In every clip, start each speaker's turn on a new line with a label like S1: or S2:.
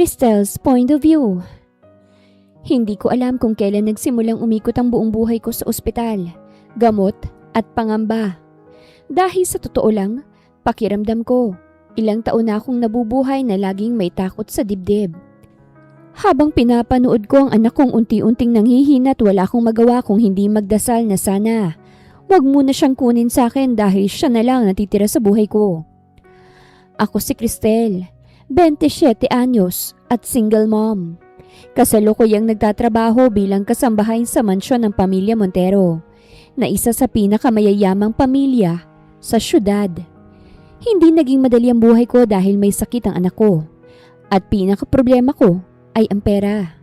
S1: Cristel's point of view. Hindi ko alam kung kailan nagsimulang umikot ang buong buhay ko sa ospital, gamot at pangamba. Dahil sa totoo lang, pakiramdam ko, ilang taon na akong nabubuhay na laging may takot sa dibdib. Habang pinapanood ko ang anak kong unti-unting nanghihina at wala akong magawa kung hindi magdasal na sana wag muna siyang kunin sa akin dahil siya na lang natitira sa buhay ko. Ako si Cristel, 27 anyos at single mom. Kasalukuyang nagtatrabaho bilang kasambahay sa mansyon ng pamilya Montero, na isa sa pinakamayayamang pamilya sa syudad. Hindi naging madali ang buhay ko dahil may sakit ang anak ko, at pinakaproblema ko ay ang pera.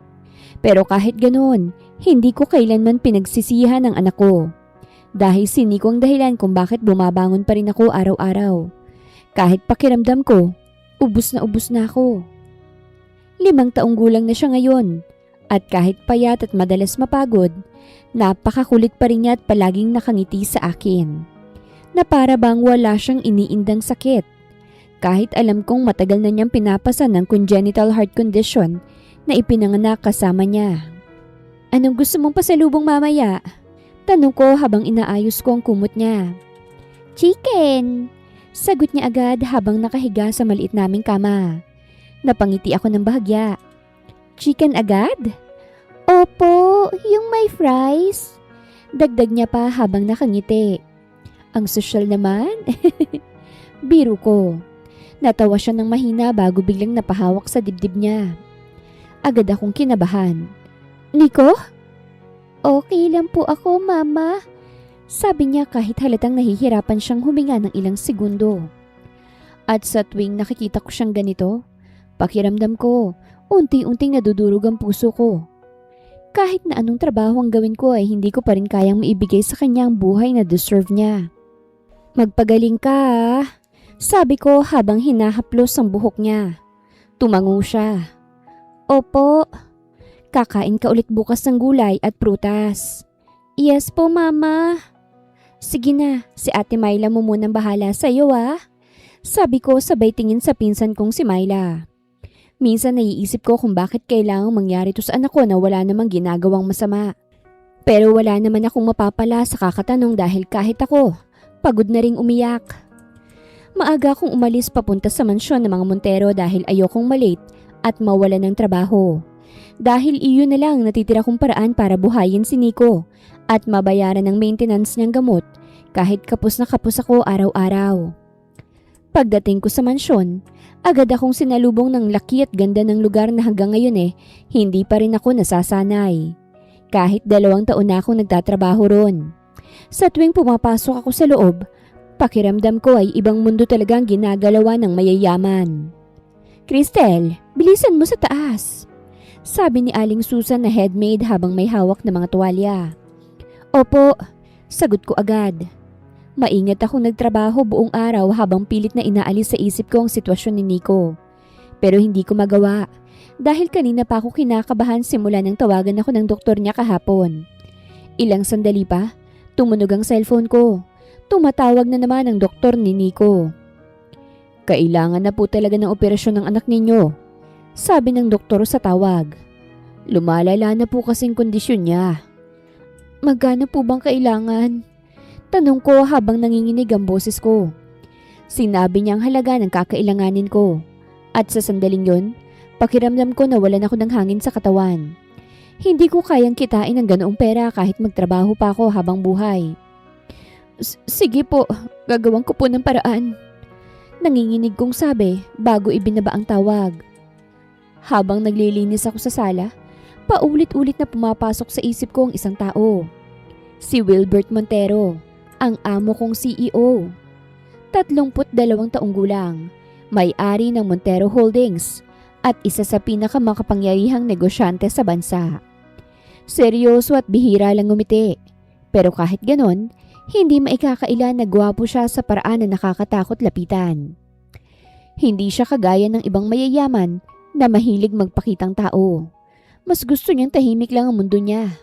S1: Pero kahit ganoon, hindi ko kailanman pinagsisihan ang anak ko. Dahil siniko ang dahilan kung bakit bumabangon pa rin ako araw-araw. Kahit pakiramdam ko, ubus na ako. 5 taong gulang na siya ngayon, at kahit payat at madalas mapagod, napakakulit pa rin niya at palaging nakangiti sa akin. Na para bang wala siyang iniindang sakit. Kahit alam kong matagal na niyang pinapasan ng congenital heart condition na ipinanganak kasama niya. Anong gusto mong pasalubong mamaya? Tanong ko habang inaayos ko ang kumot niya. Chicken! Sagot niya agad habang nakahiga sa maliit naming kama. Napangiti ako ng bahagya. Chicken agad? Opo, yung may fries. Dagdag niya pa habang nakangiti. Ang sosyal naman. Biro ko. Natawa siya ng mahina bago biglang napahawak sa dibdib niya. Agad akong kinabahan. Nico? Okay lang po ako, Mama. Sabi niya kahit halatang nahihirapan siyang huminga ng ilang segundo. At sa tuwing nakikita ko siyang ganito, pakiramdam ko, unti-unting nadudurog ang puso ko. Kahit na anong trabaho ang gawin ko ay hindi ko pa rin kayang maibigay sa kanya ang buhay na deserve niya. Magpagaling ka, sabi ko habang hinahaplos ang buhok niya. Tumango siya. Opo. Kakain ka ulit bukas ng gulay at prutas. Yes po, Mama. Sige na, si Ate Myla mo munang bahala sa iyo Sabi ko sabay tingin sa pinsan kong si Myla. Minsan naiisip ko kung bakit kailangang mangyari to sa anak ko na wala namang ginagawang masama. Pero wala naman akong mapapala sa kakatanong dahil kahit ako, pagod na ring umiyak. Maaga akong umalis papunta sa mansyon ng mga Montero dahil ayokong malate at mawalan ng trabaho. Dahil iyon na lang natitira kong paraan para buhayin si Nico at mabayaran ng maintenance niyang gamot kahit kapos na kapos ako araw-araw. Pagdating ko sa mansyon, agad akong sinalubong ng laki at ganda ng lugar na hanggang ngayon hindi pa rin ako nasasanay. Kahit 2 taon na akong nagtatrabaho ron. Sa tuwing pumapasok ako sa loob, pakiramdam ko ay ibang mundo talagang ginagalawa ng mayayaman. Cristel, bilisan mo sa taas. Sabi ni Aling Susan na headmaid habang may hawak na mga tuwalya. Opo, sagot ko agad. Maingat akong nagtrabaho buong araw habang pilit na inaalis sa isip ko ang sitwasyon ni Nico. Pero hindi ko magawa dahil kanina pa ako kinakabahan simula nang tawagan ako ng doktor niya kahapon. Ilang sandali pa, tumunog ang cellphone ko. Tumatawag na naman ang doktor ni Nico. Kailangan na po talaga ng operasyon ng anak ninyo, sabi ng doktor sa tawag. Lumalala na po kasing kondisyon niya. Magkano po bang kailangan? Tanong ko habang nanginginig ang boses ko. Sinabi niya ang halaga ng kakailanganin ko. At sa sandaling yon, pakiramdam ko na walan ako ng hangin sa katawan. Hindi ko kayang kitain ang ganoong pera kahit magtrabaho pa ako habang buhay. Sige po, gagawin ko po ng paraan. Nanginginig kong sabi bago ibinaba ang tawag. Habang naglilinis ako sa sala, paulit-ulit na pumapasok sa isip ko ang isang tao. Si Wilbert Montero, ang amo kong CEO. 32 taong gulang, may-ari ng Montero Holdings at isa sa pinakamakapangyarihang negosyante sa bansa. Seryoso at bihira lang ngumiti, pero kahit ganon, hindi maikakaila na gwapo siya sa paraan na nakakatakot lapitan. Hindi siya kagaya ng ibang mayayaman na mahilig magpakitang tao. Mas gusto niyang tahimik lang ang mundo niya.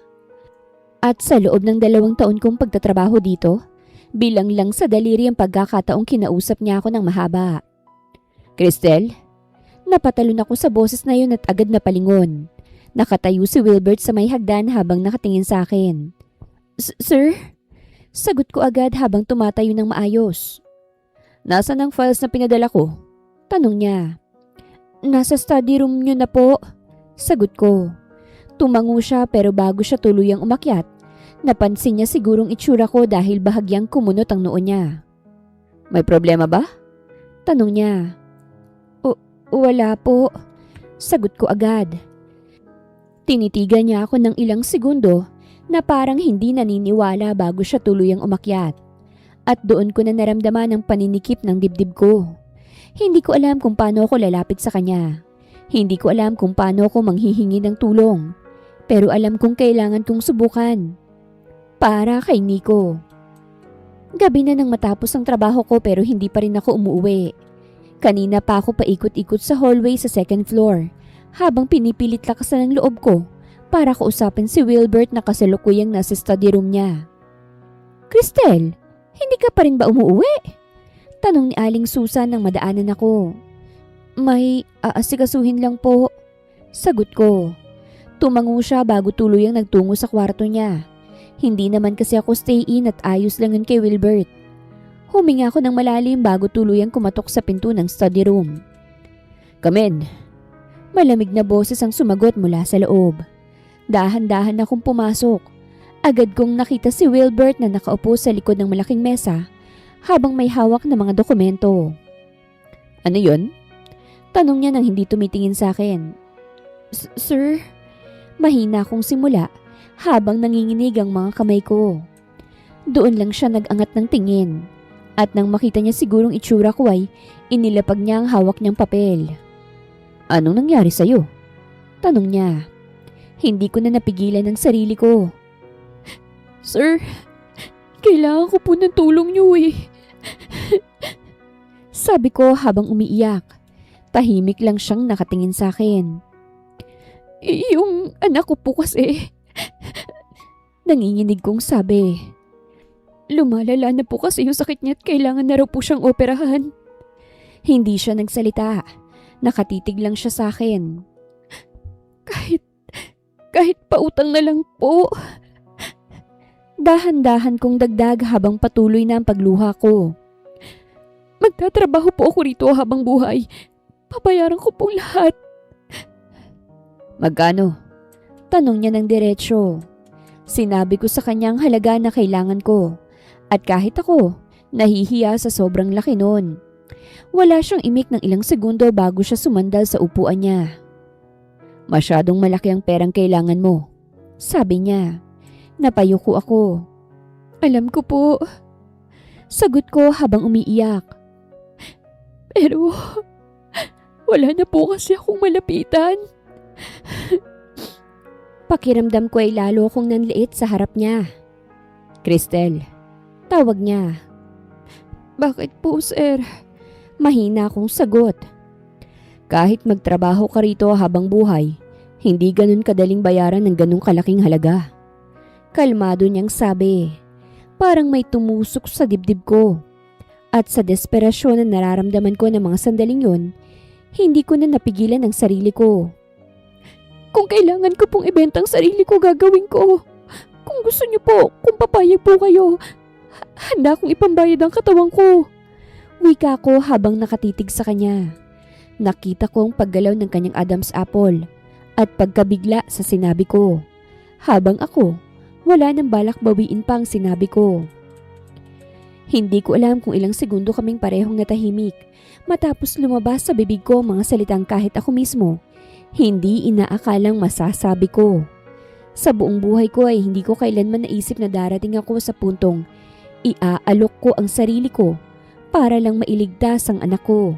S1: At sa loob ng 2 taon kong pagtatrabaho dito, bilang lang sa daliri ang pagkakataong kinausap niya ako ng mahaba. Cristel, Napatalon ako sa boses na yun at agad na palingon. Nakatayo si Wilbert sa may hagdan habang nakatingin sa akin. Sir? Sagot ko agad habang tumatayo ng maayos. Nasaan ang files na pinadala ko? Tanong niya. Nasa study room niyo na po. Sagot ko. Tumango siya pero bago siya tuluyang umakyat, napansin niya sigurong itsura ko dahil bahagyang kumunot ang noo niya. May problema ba? Tanong niya. Wala po. Sagot ko agad. Tinitigan niya ako ng ilang segundo na parang hindi naniniwala bago siya tuluyang umakyat. At doon ko na naramdaman ang paninikip ng dibdib ko. Hindi ko alam kung paano ako lalapit sa kanya. Hindi ko alam kung paano ako manghihingi ng tulong. Pero alam kong kailangan kong subukan. Para kay Nico. Gabi na nang matapos ang trabaho ko pero hindi pa rin ako umuwi. Kanina pa ako paikot-ikot sa hallway sa second floor habang pinipilit lakasan ng loob ko para kausapin si Wilbert na kasalukuyang nasa study room niya. Cristel, hindi ka pa rin ba umuwi? Tanong ni Aling Susan nang madaanan ako. May aasikasuhin lang po. Sagot ko. Tumango siya bago tuluyang nagtungo sa kwarto niya. Hindi naman kasi ako stay-in at ayos lang yun kay Wilbert. Huminga ako ng malalim bago tuluyang kumatok sa pinto ng study room. Come in. Malamig na boses ang sumagot mula sa loob. Dahan-dahan akong pumasok. Agad kong nakita si Wilbert na nakaupo sa likod ng malaking mesa habang may hawak na mga dokumento. Ano yun? Tanong niya nang hindi tumitingin sa akin. Sir? Mahina akong simula habang nanginginig ang mga kamay ko. Doon lang siya nag-angat ng tingin at nang makita niya sigurong itsura ko ay inilapag niya ang hawak niyang papel. Anong nangyari sa'yo? Tanong niya. Hindi ko na napigilan ang sarili ko. Sir, kailangan ko po ng tulong niyo eh. Sabi ko habang umiiyak. Tahimik lang siyang nakatingin sa akin. Yung anak ko po kasi. Nanginginig kong sabi. Lumalala na po kasi yung sakit niya at kailangan na raw po siyang operahan. Hindi siya nagsalita. Nakatitig lang siya sa akin. Kahit pautang na lang po. Dahan-dahan kong dagdag habang patuloy na ang pagluha ko. Magtatrabaho po ako rito habang buhay. Pabayaran ko po lahat. Magkano? Tanong niya ng diretsyo. Sinabi ko sa kanyang halaga na kailangan ko. At kahit ako, nahihiya sa sobrang laki nun. Wala siyang imik ng ilang segundo bago siya sumandal sa upuan niya. Masyadong malaki ang perang kailangan mo. Sabi niya. Napayuko ako. Alam ko po. Sagot ko habang umiiyak. Pero wala na po kasi akong malapitan. Pakiramdam ko ay lalo akong nanliit sa harap niya. Cristel, tawag niya. Bakit po, sir? Mahina akong sagot. Kahit magtrabaho ka rito habang buhay, hindi ganun kadaling bayaran ng ganung kalaking halaga. Kalmado niyang sabi. Parang may tumusok sa dibdib ko. At sa desperasyon na nararamdaman ko ng mga sandaling yun, hindi ko na napigilan ang sarili ko. Kung kailangan ko pong ibenta ang sarili ko, gagawin ko. Kung gusto niyo po, kung papayag po kayo, handa akong ipambayad ang katawan ko. Wika ko habang nakatitig sa kanya. Nakita ko ang paggalaw ng kanyang Adam's apple at pagkabigla sa sinabi ko. Habang ako, wala nang balak bawiin pa ang sinabi ko. Hindi ko alam kung ilang segundo kaming parehong natahimik matapos lumabas sa bibig ko mga salitang kahit ako mismo hindi inaakalang masasabi ko. Sa buong buhay ko ay hindi ko kailanman naisip na darating ako sa puntong iaalok ko ang sarili ko para lang mailigtas ang anak ko.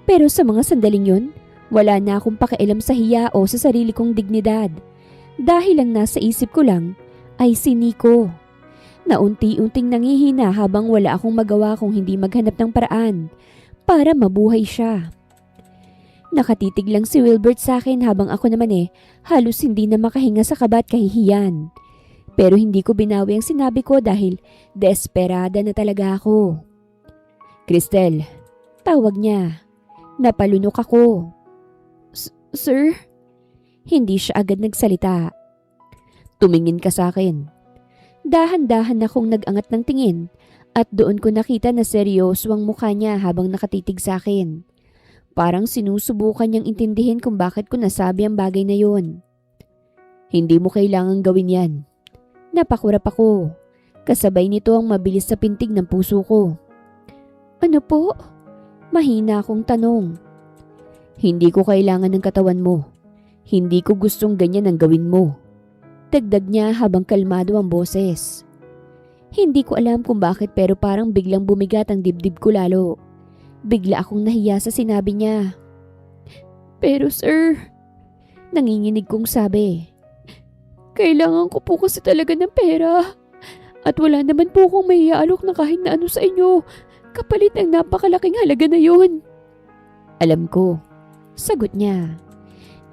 S1: Pero sa mga sandaling yun, wala na akong pakialam sa hiya o sa sarili kong dignidad. Dahil ang nasa isip ko lang ay si Nico. Na unti-unting nangihina habang wala akong magawa kung hindi maghanap ng paraan para mabuhay siya. Nakatitig lang si Wilbert sa akin habang ako naman halos hindi na makahinga sa kaba at kahihiyan. Pero hindi ko binawi ang sinabi ko dahil desperada na talaga ako. Cristel, tawag niya. Napalunok ako. Sir? Hindi siya agad nagsalita. Tumingin ka sa akin. Dahan-dahan akong nag-angat ng tingin at doon ko nakita na seryoso ang mukha niya habang nakatitig sa akin. Parang sinusubukan niyang intindihin kung bakit ko nasabi ang bagay na yon. Hindi mo kailangang gawin yan. Napakurap ako. Kasabay nito ang mabilis sa pintig ng puso ko. Ano po? Mahina akong tanong. Hindi ko kailangan ng katawan mo. Hindi ko gustong ganyan ang gawin mo. Dagdag niya habang kalmado ang boses. Hindi ko alam kung bakit pero parang biglang bumigat ang dibdib ko lalo. Bigla akong nahiya sa sinabi niya. Pero sir, nanginginig kong sabi. Kailangan ko po kasi talaga ng pera. At wala naman po akong maiaalok na kahit na ano sa inyo. Kapalit ng napakalaking halaga na yun. Alam ko. Sagot niya.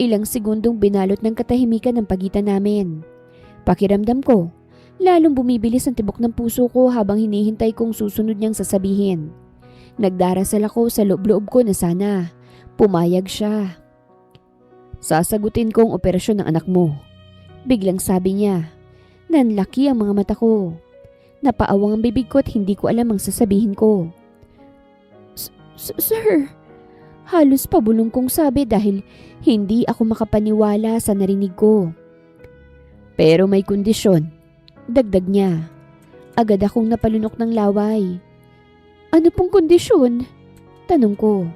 S1: Ilang segundong binalot ng katahimikan ang pagitan namin. Pakiramdam ko, lalong bumibilis ang tibok ng puso ko habang hinihintay kong susunod niyang sasabihin. Nagdarasal ako sa loob-loob ko na sana pumayag siya. Sasagutin ko ang operasyon ng anak mo. Biglang sabi niya. Nanlaki ang mga mata ko. Napaawang ang bibig ko at hindi ko alam ang sasabihin ko. Sir, halos pabulong kong sabi dahil hindi ako makapaniwala sa narinig ko. Pero may kondisyon, dagdag niya. Agad akong napalunok ng laway. Ano pong kondisyon? Tanong ko.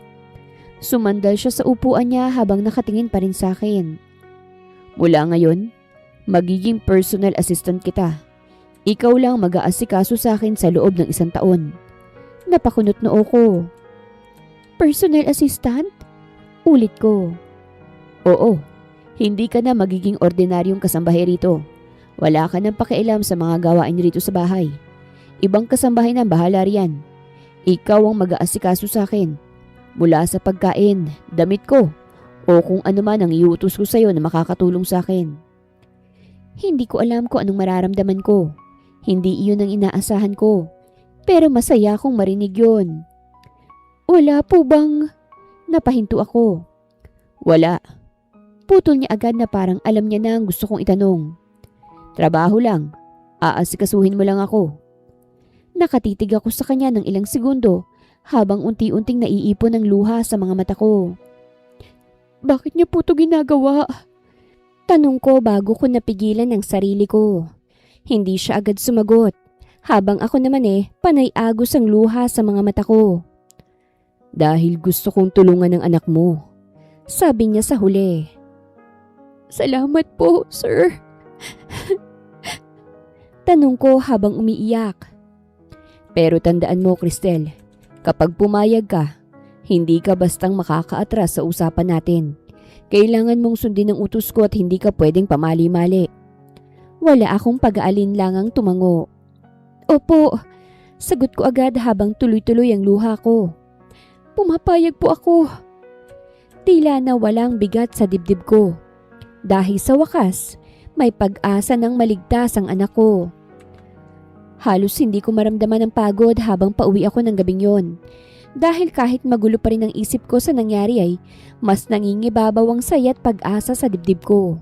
S1: Sumandal siya sa upuan niya habang nakatingin pa rin sa akin. Mula ngayon, magiging personal assistant kita. Ikaw lang mag-aasikaso sa akin sa loob ng 1 taon. Napakunot noo ko. Personal assistant? Ulit ko. Oo, hindi ka na magiging ordinaryong kasambahay rito. Wala ka nang pakialam sa mga gawain rito sa bahay. Ibang kasambahay na bahala riyan. Ikaw ang mag-aasikaso sa akin. Mula sa pagkain, damit ko, o kung ano man ang iutos ko sa iyo na makakatulong sa akin. Hindi ko alam kung anong mararamdaman ko. Hindi iyon ang inaasahan ko. Pero masaya akong marinig yun. Wala po bang... Napahinto ako. Wala. Putol niya agad na parang alam niya na ang gusto kong itanong. Trabaho lang. Aasikasuhin mo lang ako. Nakatitig ako sa kanya ng ilang segundo habang unti-unting naiipon ng luha sa mga mata ko. Bakit niya po ito ginagawa? Tanong ko bago ko napigilan ang sarili ko. Hindi siya agad sumagot, habang ako naman panay agos ang luha sa mga mata ko. Dahil gusto kong tulungan ng anak mo, sabi niya sa huli. Salamat po, sir. Tanong ko habang umiiyak. Pero tandaan mo, Cristel, kapag pumayag ka, hindi ka bastang makakaatras sa usapan natin. Kailangan mong sundin ang utos ko at hindi ka pwedeng pamali-mali. Wala akong pag-aalinlangang tumango. Opo, sagot ko agad habang tuloy-tuloy ang luha ko. Pumapayag po ako. Tila na walang bigat sa dibdib ko. Dahil sa wakas, may pag-asa ng maligtas ang anak ko. Halos hindi ko maramdaman ang pagod habang pauwi ako ng gabing yon. Dahil kahit magulo pa rin ang isip ko sa nangyari ay mas nangingibabaw ang saya at pag-asa sa dibdib ko.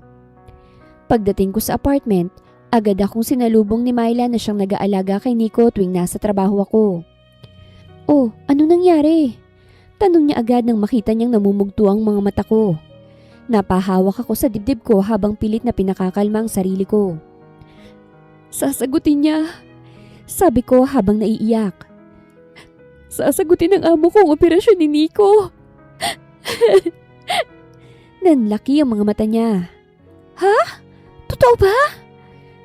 S1: Pagdating ko sa apartment, agad akong sinalubong ni Myla na siyang nag-aalaga kay Nico tuwing nasa trabaho ako. Oh, ano nangyari? Tanong niya agad nang makita niyang namumugto ang mga mata ko. Napahawak ako sa dibdib ko habang pilit na pinakakalma ang sarili ko. Sasagutin niya, sabi ko habang naiiyak. Sasagutin ng amo ko ang operasyon ni Nico. Nanlaki ang mga mata niya. Ha? Totoo ba?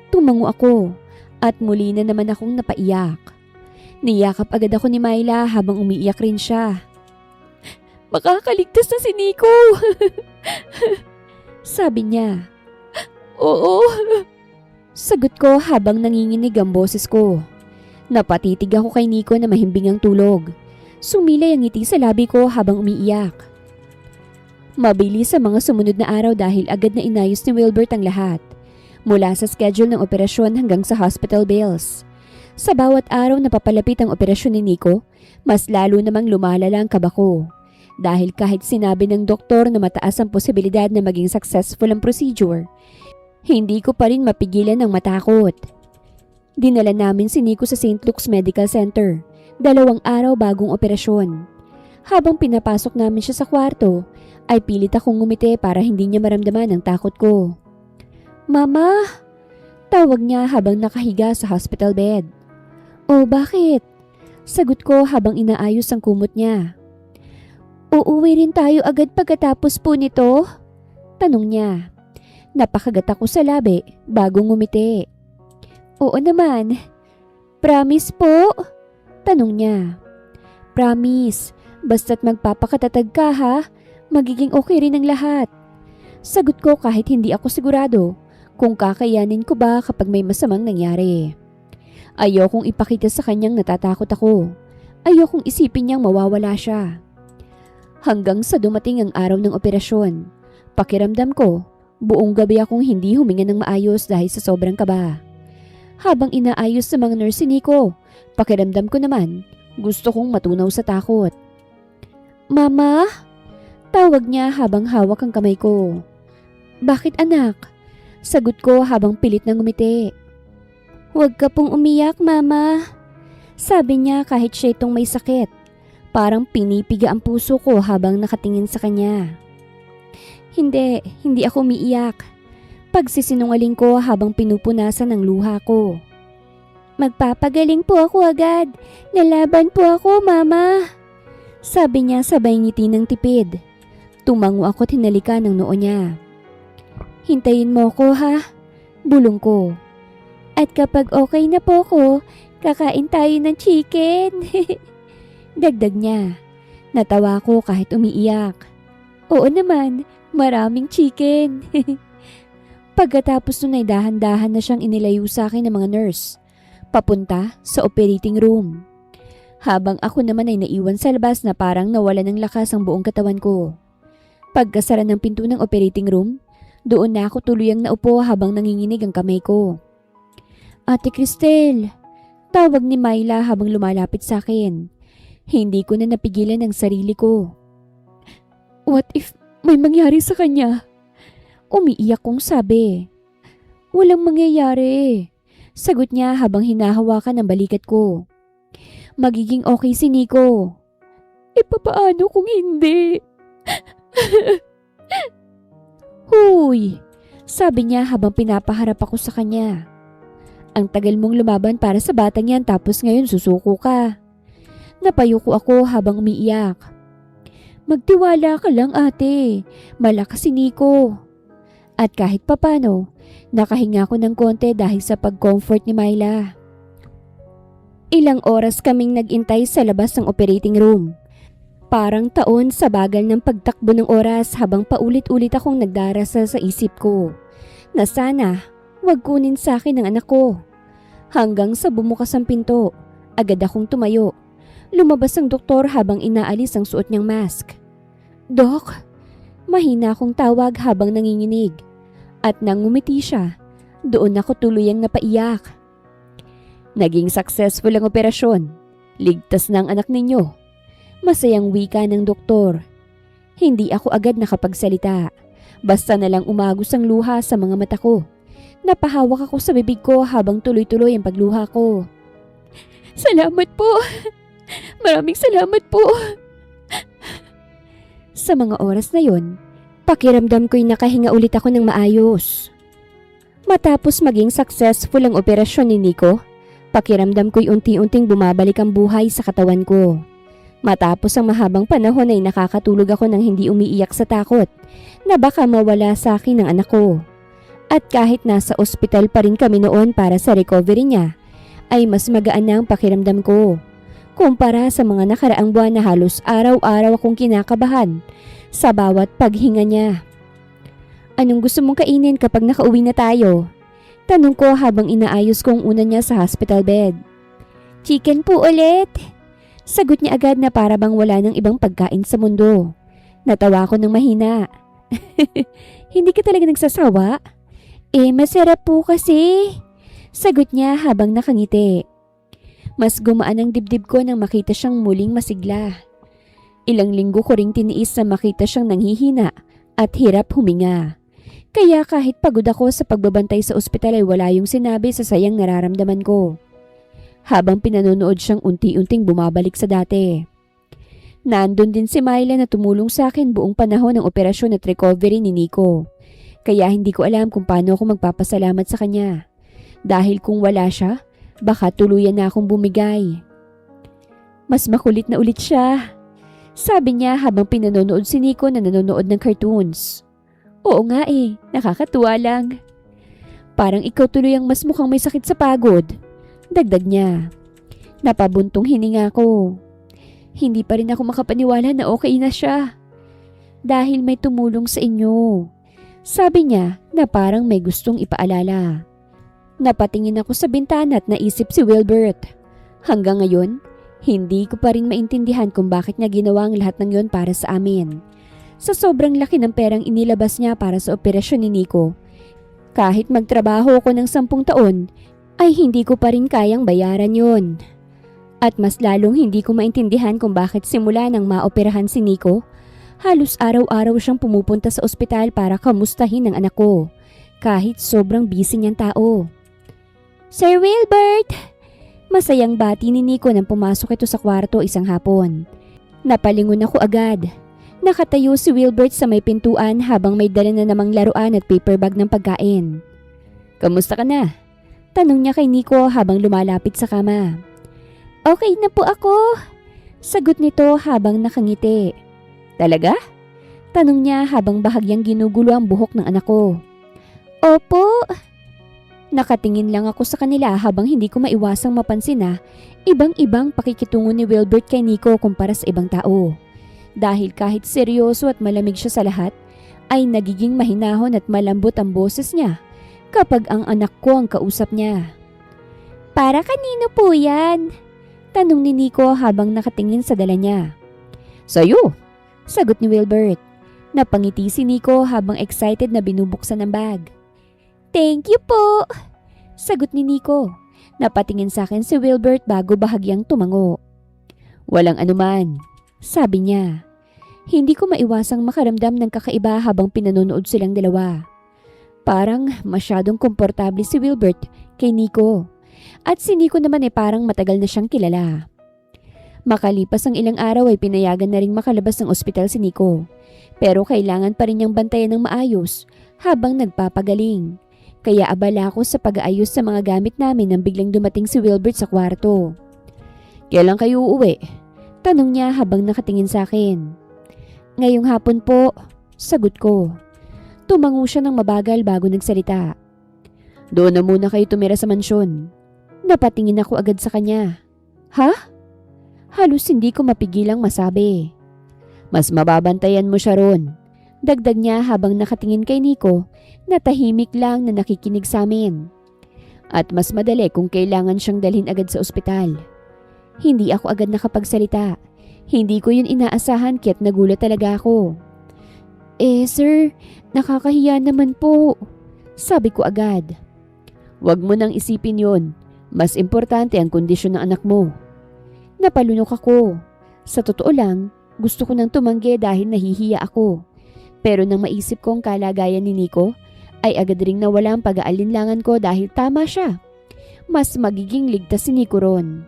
S1: Tumango ako at muli na naman akong napaiyak. Niyakap agad ako ni Myla habang umiiyak rin siya. Makakaligtas na si Nico. Sabi niya. Oo. Sagot ko habang nanginginig ang boses ko. Napatitig ako kay Nico na mahimbing ang tulog. Sumilay ang ngiti sa labi ko habang umiiyak. Mabilis sa mga sumunod na araw dahil agad na inayos ni Wilbert ang lahat. Mula sa schedule ng operasyon hanggang sa hospital bills. Sa bawat araw na papalapit ang operasyon ni Nico, mas lalo namang lumalala ang kaba ko. Dahil kahit sinabi ng doktor na mataas ang posibilidad na maging successful ang procedure, hindi ko pa rin mapigilan ng matakot. Dinala namin si Nico sa St. Luke's Medical Center, 2 araw bagong operasyon. Habang pinapasok namin siya sa kwarto, ay pilit akong ngumiti para hindi niya maramdaman ang takot ko. "Mama!" Tawag niya habang nakahiga sa hospital bed. "Oh, bakit?" Sagot ko habang inaayos ang kumot niya. "Uuwi rin tayo agad pagkatapos po nito?" Tanong niya. Napakagat ako sa labi bago ngumiti. "Oo naman." "Promise po?" Tanong niya. "Promise, basta't magpapakatatag ka ha, magiging okay rin ang lahat." Sagot ko kahit hindi ako sigurado kung kakayanin ko ba kapag may masamang nangyari. Ayokong ipakita sa kanyang natatakot ako. Ayokong isipin niyang mawawala siya. Hanggang sa dumating ang araw ng operasyon, pakiramdam ko, buong gabi akong hindi huminga ng maayos dahil sa sobrang kaba. Habang inaayos sa mga nurse ni Nico, pakiramdam ko naman, gusto kong matunaw sa takot. "Mama?" Tawag niya habang hawak ang kamay ko. "Bakit anak?" Sagot ko habang pilit na ngumiti. "Huwag ka pong umiyak, Mama." Sabi niya kahit siya itong may sakit. Parang pinipiga ang puso ko habang nakatingin sa kanya. Hindi ako umiiyak. Pagsisinungaling ko habang pinupunasan ang luha ko. "Magpapagaling po ako agad. Lalaban po ako, Mama." Sabi niya sabay ngiti ng tipid. Tumango ako at hinalikan ng noo niya. "Hintayin mo ko ha," bulong ko. "At kapag okay na po ko, kakain tayo ng chicken." Dagdag niya. Natawa ko kahit umiiyak. "Oo naman, maraming chicken." Pagkatapos nun ay dahan-dahan na siyang inilayo sa akin ng mga nurse, papunta sa operating room. Habang ako naman ay naiwan sa labas na parang nawala ng lakas ang buong katawan ko. Pagkasara ng pinto ng operating room, doon na ako tuluyang naupo habang nanginginig ang kamay ko. "Ate Cristel," tawag ni Myla habang lumalapit sa akin. Hindi ko na napigilan ang sarili ko. What if may mangyari sa kanya? Umiiyak kong sabi. "Walang mangyayari," sagot niya habang hinahawakan ang balikat ko. "Magiging okay si Nico." "Papaano kung hindi?" "Huy!" sabi niya habang pinapaharap ako sa kanya. "Ang tagal mong lumaban para sa batang yan tapos ngayon susuko ka." Napayuko ako habang umiiyak. "Magtiwala ka lang ate, malakas si Nico." At kahit papano, nakahinga ko ng konti dahil sa pag-comfort ni Myla. Ilang oras kaming nag-intay sa labas ng operating room. Parang taon sa bagal ng pagtakbo ng oras habang paulit-ulit akong nagdarasal sa isip ko na sana wag kunin sa akin ang anak ko. Hanggang sa bumukas ang pinto, agad akong tumayo. Lumabas ang doktor habang inaalis ang suot niyang mask. "Dok?" Mahina akong tawag habang nanginginig. At nang ngumiti siya, doon ako tuluyang napaiyak. "Naging successful ang operasyon. Ligtas na ang anak ninyo." Masayang wika ng doktor. Hindi ako agad nakapagsalita. Basta na lang umagos ang luha sa mga mata ko. Napahawak ako sa bibig ko habang tuloy-tuloy ang pagluha ko. "Salamat po. Maraming salamat po." Sa mga oras na yon, pakiramdam ko'y nakahinga ulit ako ng maayos. Matapos maging successful ang operasyon ni Nico, pakiramdam ko'y unti-unting bumabalik ang buhay sa katawan ko. Matapos ang mahabang panahon ay nakakatulog ako ng hindi umiiyak sa takot na baka mawala sa akin ang anak ko. At kahit nasa ospital pa rin kami noon para sa recovery niya, ay mas magaan na ang pakiramdam ko. Kumpara sa mga nakaraang buwan na halos araw-araw akong kinakabahan sa bawat paghinga niya. "Anong gusto mong kainin kapag nakauwi na tayo?" Tanong ko habang inaayos kong una niya sa hospital bed. "Chicken po ulit." Sagot niya agad na para bang wala ng ibang pagkain sa mundo. Natawa ko ng mahina. "Hindi ka talaga nagsasawa?" Masarap po kasi." Sagot niya habang nakangiti. Mas gumaan ang dibdib ko nang makita siyang muling masigla. Ilang linggo ko ring tiniis na makita siyang nanghihina at hirap huminga. Kaya kahit pagod ako sa pagbabantay sa ospital ay wala yung sinabi sa sayang nararamdaman ko. Habang pinanonood siyang unti-unting bumabalik sa dati. Nandun din si Myla na tumulong sa akin buong panahon ng operasyon at recovery ni Nico. Kaya hindi ko alam kung paano ako magpapasalamat sa kanya. Dahil kung wala siya, baka tuluyan na akong bumigay. Mas makulit na ulit siya. Sabi niya habang pinanonood si Nico na nanonood ng cartoons. Oo nga nakakatuwa lang. Parang ikaw tuloy ang mas mukhang may sakit sa pagod. Dagdag niya. Napabuntong hininga ko. Hindi pa rin ako makapaniwala na okay na siya. Dahil may tumulong sa inyo. Sabi niya na parang may gustong ipaalala. Napatingin ako sa bintana at naisip si Wilbert. Hanggang ngayon, hindi ko pa rin maintindihan kung bakit niya ginawa ang lahat ng yon para sa amin. Sa sobrang laki ng perang inilabas niya para sa operasyon ni Nico, kahit magtrabaho ko ng 10 taon, ay hindi ko pa rin kayang bayaran yon. At mas lalong hindi ko maintindihan kung bakit simula nang maoperahan si Nico, halos araw-araw siyang pumupunta sa ospital para kamustahin ang anak ko, kahit sobrang busy niyang tao. Sir Wilbert! Masayang bati ni Nico nang pumasok ito sa kwarto isang hapon. Napalingon ako agad. Nakatayo si Wilbert sa may pintuan habang may dala na namang laruan at paper bag ng pagkain. Kamusta ka na? Tanong niya kay Nico habang lumalapit sa kama. Okay na po ako. Sagot nito habang nakangiti. Talaga? Tanong niya habang bahagyang ginugulo ang buhok ng anak ko. Opo. Nakatingin lang ako sa kanila habang hindi ko maiwasang mapansin na ibang-ibang pakikitungo ni Wilbert kay Nico kumpara sa ibang tao. Dahil kahit seryoso at malamig siya sa lahat, ay nagiging mahinahon at malambot ang boses niya kapag ang anak ko ang kausap niya. Para kanino po yan? Tanong ni Nico habang nakatingin sa dala niya. Sa'yo, sagot ni Wilbert. Napangiti si Nico habang excited na binubuksan ang bag. Thank you po, sagot ni Nico. Napatingin sa akin si Wilbert bago bahagyang tumango. Walang anuman, sabi niya. Hindi ko maiwasang makaramdam ng kakaiba habang pinanonood silang dalawa. Parang masyadong komportable si Wilbert kay Nico. At si Nico naman ay parang matagal na siyang kilala. Makalipas ang ilang araw ay pinayagan na ring makalabas ng ospital si Nico. Pero kailangan pa rin niyang bantayan ng maayos habang nagpapagaling. Kaya abala ako sa pag-aayos sa mga gamit namin nang biglang dumating si Wilbert sa kwarto. Kailan kayo uuwi? Tanong niya habang nakatingin sa akin. Ngayong hapon po, sagot ko. Tumango siya ng mabagal bago nagsalita. Doon na muna kayo tumira sa mansyon. Napatingin ako agad sa kanya. Ha? Halos hindi ko mapigilang masabi. Mas mababantayan mo siya ron. Dagdag niya habang nakatingin kay Nico na tahimik lang na nakikinig sa amin. At mas madali kung kailangan siyang dalhin agad sa ospital. Hindi ako agad nakapagsalita. Hindi ko yun inaasahan kaya't nagulat talaga ako. Sir, nakakahiya naman po. Sabi ko agad. Huwag mo nang isipin yon. Mas importante ang kondisyon ng anak mo. Napalunok ako. Sa totoo lang, gusto ko nang tumanggi dahil nahihiya ako. Pero nang maisip ko ang kalagayan ni Nico, ay agad ring nawala ang pag-aalinlangan ko dahil tama siya. Mas magiging ligtas si Nico ron.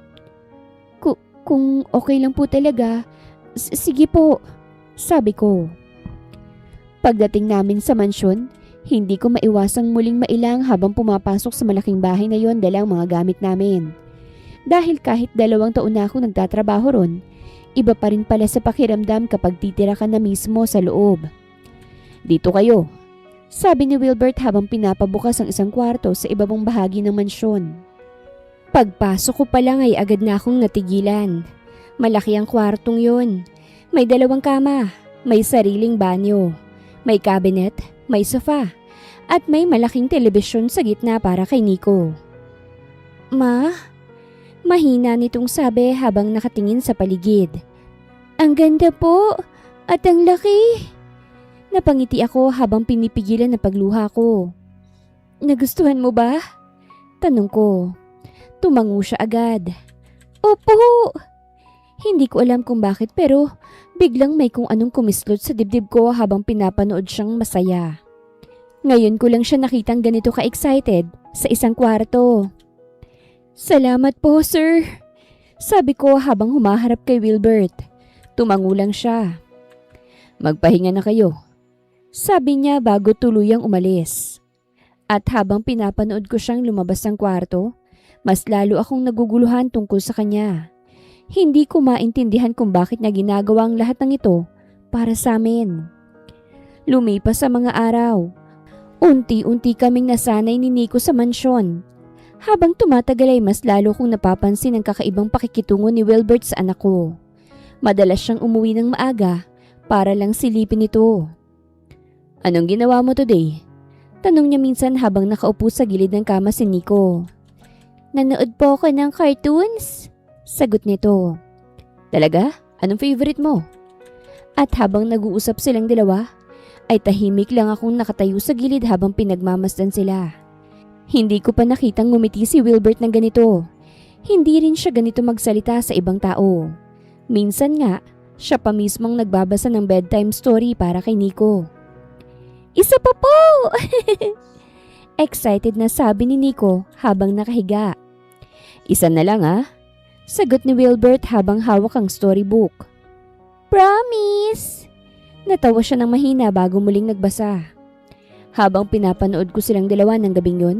S1: Kung okay lang po talaga, sige po, sabi ko. Pagdating namin sa mansyon, hindi ko maiwasang muling mailang habang pumapasok sa malaking bahay na yon dala ang mga gamit namin. Dahil kahit 2 taon na akong nagtatrabaho ron, iba pa rin pala sa pakiramdam kapag titira ka na mismo sa loob. Dito kayo, sabi ni Wilbert habang pinapabukas ang isang kwarto sa ibabang bahagi ng mansyon. Pagpasok ko pa lang ay agad na akong natigilan. Malaki ang kwartong yun. May 2 kama, may sariling banyo, may cabinet, may sofa, at may malaking telebisyon sa gitna para kay Nico. Ma? Mahina nitong sabi habang nakatingin sa paligid. Ang ganda po at ang laki. Napangiti ako habang pinipigilan na pagluha ko. Nagustuhan mo ba? Tanong ko. Tumango siya agad. Opo! Hindi ko alam kung bakit pero biglang may kung anong kumislot sa dibdib ko habang pinapanood siyang masaya. Ngayon ko lang siya nakitang ganito ka-excited sa isang kwarto. Salamat po, sir. Sabi ko habang humaharap kay Wilbert. Tumango lang siya. Magpahinga na kayo. Sabi niya bago tuluyang umalis. At habang pinapanood ko siyang lumabas ng kwarto, mas lalo akong naguguluhan tungkol sa kanya. Hindi ko maintindihan kung bakit niya ginagawa ang lahat ng ito para sa amin. Lumipas sa mga araw. Unti-unti kaming nasanay ni Nico sa mansyon. Habang tumatagal ay mas lalo kong napapansin ang kakaibang pakikitungo ni Wilbert sa anak ko. Madalas siyang umuwi ng maaga para lang silipin ito. Anong ginawa mo today? Tanong niya minsan habang nakaupo sa gilid ng kama si Nico. Nanood po ako ng cartoons. Sagot nito. Talaga? Anong favorite mo? At habang nag-uusap silang dalawa, ay tahimik lang akong nakatayo sa gilid habang pinagmamasdan sila. Hindi ko pa nakitang ngumiti si Wilbert ng ganito. Hindi rin siya ganito magsalita sa ibang tao. Minsan nga, siya pa mismong nagbabasa ng bedtime story para kay Nico. Isa pa po! Excited na sabi ni Nico habang nakahiga. Isa na lang Sagot ni Wilbert habang hawak ang storybook. Promise! Natawa siya ng mahina bago muling nagbasa. Habang pinapanood ko silang dalawa ng gabing yun,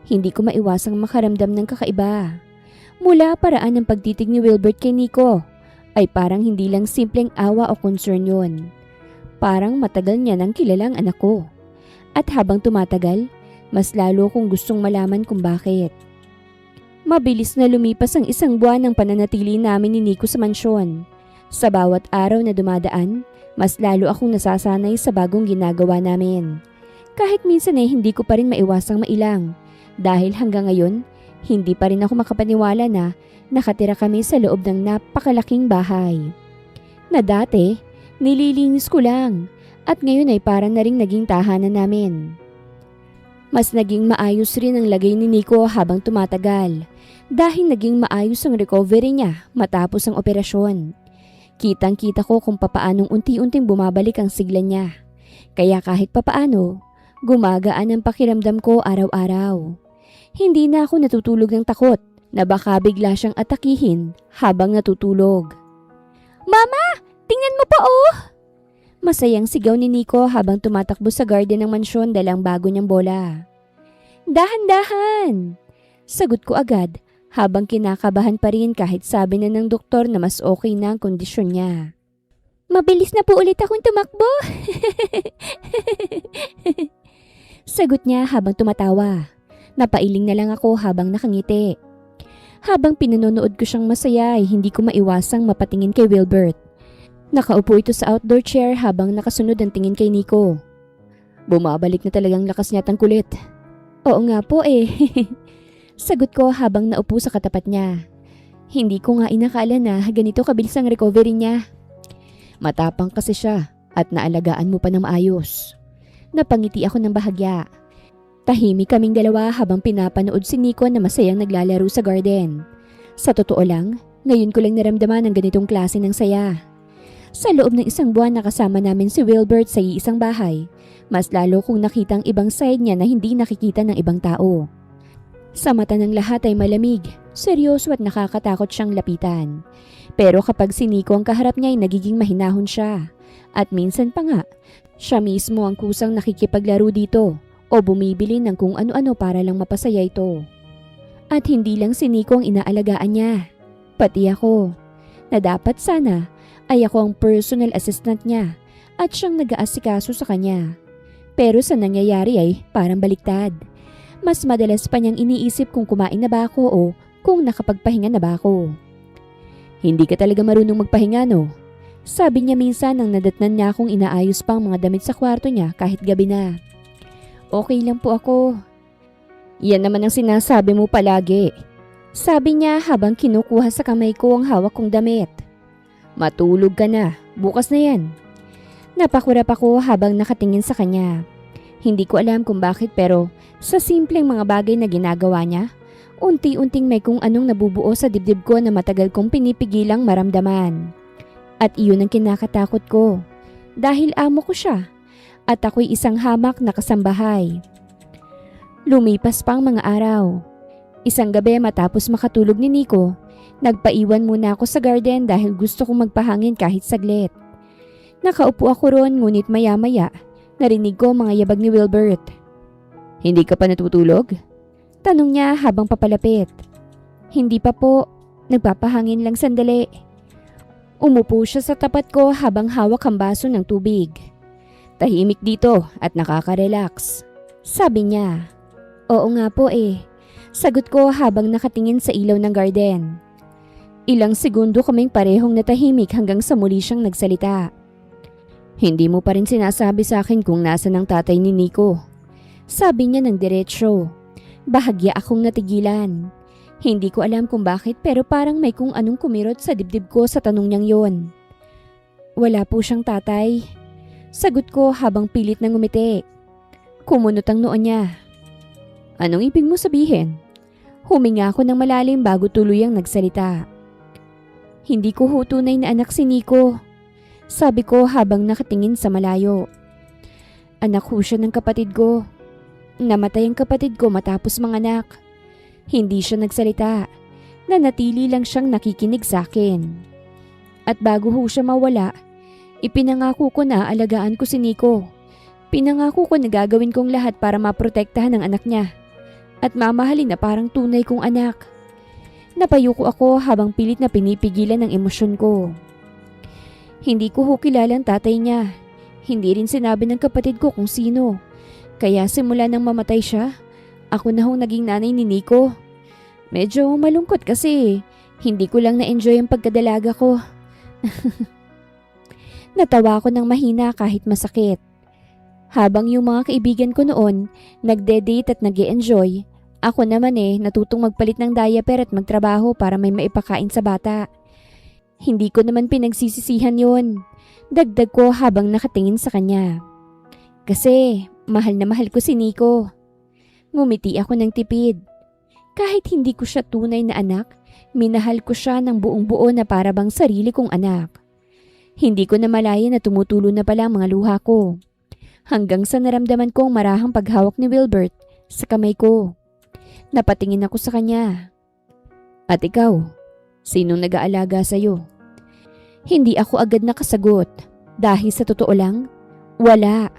S1: hindi ko maiwasang makaramdam ng kakaiba. Mula paraan ng pagtitig ni Wilbert kay Nico, ay parang hindi lang simpleng awa o concern yun. Parang matagal niya nang kilalang anak ko. At habang tumatagal, mas lalo kong gustong malaman kung bakit. Mabilis na lumipas ang isang buwan ng pananatili namin ni Nico sa mansyon. Sa bawat araw na dumadaan, mas lalo akong nasasanay sa bagong ginagawa namin. Kahit minsan hindi ko pa rin maiwasang mailang. Dahil hanggang ngayon, hindi pa rin ako makapaniwala na nakatira kami sa loob ng napakalaking bahay. Na dati, nililinis ko lang at ngayon ay parang na ring naging tahanan namin. Mas naging maayos rin ang lagay ni Nico habang tumatagal. Dahil naging maayos ang recovery niya matapos ang operasyon. Kitang-kita ko kung papaanong unti-unting bumabalik ang sigla niya. Kaya kahit papaano, gumagaan ang pakiramdam ko araw-araw. Hindi na ako natutulog ng takot na baka bigla siyang atakihin habang natutulog. Mama! Tingnan mo pa Masayang sigaw ni Nico habang tumatakbo sa garden ng mansyon dala ang bago niyang bola. Dahan-dahan! Sagot ko agad habang kinakabahan pa rin kahit sabi na ng doktor na mas okay na ang kondisyon niya. Mabilis na po ulit akong tumakbo. Sagot niya habang tumatawa. Napailing na lang ako habang nakangiti. Habang pinanonood ko siyang masaya ay hindi ko maiwasang mapatingin kay Wilbert. Nakaupo ito sa outdoor chair habang nakasunod ang tingin kay Nico. Bumabalik na talagang lakas niya at ang kulit. Oo nga po Sagot ko habang naupo sa katapat niya. Hindi ko nga inakala na ganito kabilis ang recovery niya. Matapang kasi siya at naalagaan mo pa ng maayos. Napangiti ako ng bahagya. Tahimik kaming dalawa habang pinapanood si Nico na masayang naglalaro sa garden. Sa totoo lang, ngayon ko lang naramdaman ang ganitong klase ng saya. Sa loob ng isang buwan nakasama namin si Wilbert sa iisang bahay, mas lalo kong nakitang ibang side niya na hindi nakikita ng ibang tao. Sa mata ng lahat ay malamig, seryoso at nakakatakot siyang lapitan. Pero kapag si Nico ang kaharap niya ay nagiging mahinahon siya. At minsan pa nga, siya mismo ang kusang nakikipaglaro dito o bumibili ng kung ano-ano para lang mapasaya ito. At hindi lang si Nico ang inaalagaan niya, pati ako, na dapat sana ay ako ang personal assistant niya at siyang nag-aasikaso sa kanya. Pero sa nangyayari ay parang baliktad. Mas madalas pa niyang iniisip kung kumain na ba ako o kung nakapagpahinga na ba ako. Hindi ka talaga marunong magpahinga no? Sabi niya minsan nang nadatnan niya akong inaayos pa ang mga damit sa kwarto niya kahit gabi na. Okay lang po ako. Yan naman ang sinasabi mo palagi. Sabi niya habang kinukuha sa kamay ko ang hawak kong damit. Matulog ka na, bukas na yan. Napakurap ako habang nakatingin sa kanya. Hindi ko alam kung bakit pero sa simpleng mga bagay na ginagawa niya, Unti-unting may kung anong nabubuo sa dibdib ko na matagal kong pinipigilang maramdaman. At iyon ang kinakatakot ko dahil amo ko siya at ako'y isang hamak na kasambahay. Lumipas pa ang mga araw. Isang gabi matapos makatulog ni Nico, nagpaiwan muna ako sa garden dahil gusto kong magpahangin kahit saglit. Nakaupo ako roon ngunit maya-maya narinig ko mga yabag ni Wilbert. "Hindi ka pa natutulog?" Tanong niya habang papalapit. "Hindi pa po, nagpapahangin lang sandali." Umupo siya sa tapat ko habang hawak ang baso ng tubig. "Tahimik dito at nakaka-relax," sabi niya. "Oo nga po eh," sagot ko habang nakatingin sa ilaw ng garden. Ilang segundo kaming parehong natahimik hanggang sa muli siyang nagsalita. "Hindi mo pa rin sinasabi sa akin kung nasan ang tatay ni Nico," sabi niya ng diretsyo. Bahagya akong natigilan. Hindi ko alam kung bakit pero parang may kung anong kumirot sa dibdib ko sa tanong niyang yon. "Wala po siyang tatay," sagot ko habang pilit na ngumiti. Kumunot ang noo niya. "Anong ibig mo sabihin?" Huminga ako ng malalim bago tuluyang nagsalita. "Hindi ko ho tunay na anak si Nico," sabi ko habang nakatingin sa malayo. "Anak ho siya ng kapatid ko. Namatay ang kapatid ko matapos manganak." Hindi siya nagsalita. Nanatili lang siyang nakikinig sa akin. At bago ho siya mawala, ipinangako ko na alagaan ko si Nico. Pinangako ko na gagawin kong lahat para maprotektahan ang anak niya. At mamahalin na parang tunay kong anak. Napayuko ako habang pilit na pinipigilan ang emosyon ko. Hindi ko ho kilala ang tatay niya. Hindi rin sinabi ng kapatid ko kung sino. Kaya simula nang mamatay siya, ako na ho naging nanay ni Nico. Medyo malungkot kasi hindi ko lang na-enjoy ang pagkadalaga ko. Natawa ako ng mahina kahit masakit. Habang yung mga kaibigan ko noon nagde-date at nag-e-enjoy, ako naman natutong magpalit ng diaper at magtrabaho para may maipakain sa bata. Hindi ko naman pinagsisisihan yon. Dagdag ko habang nakatingin sa kanya. Kasi mahal na mahal ko si Nico. Ngumiti ako ng tipid. Kahit hindi ko siya tunay na anak, minahal ko siya ng buong buo na para bang sarili kong anak. Hindi ko namalaya na tumutulo na pala ang mga luha ko. Hanggang sa naramdaman kong marahang paghawak ni Wilbert sa kamay ko. Napatingin ako sa kanya. "At ikaw, sinong nag-aalaga sa'yo?" Hindi ako agad nakasagot. Dahil sa totoo lang, wala.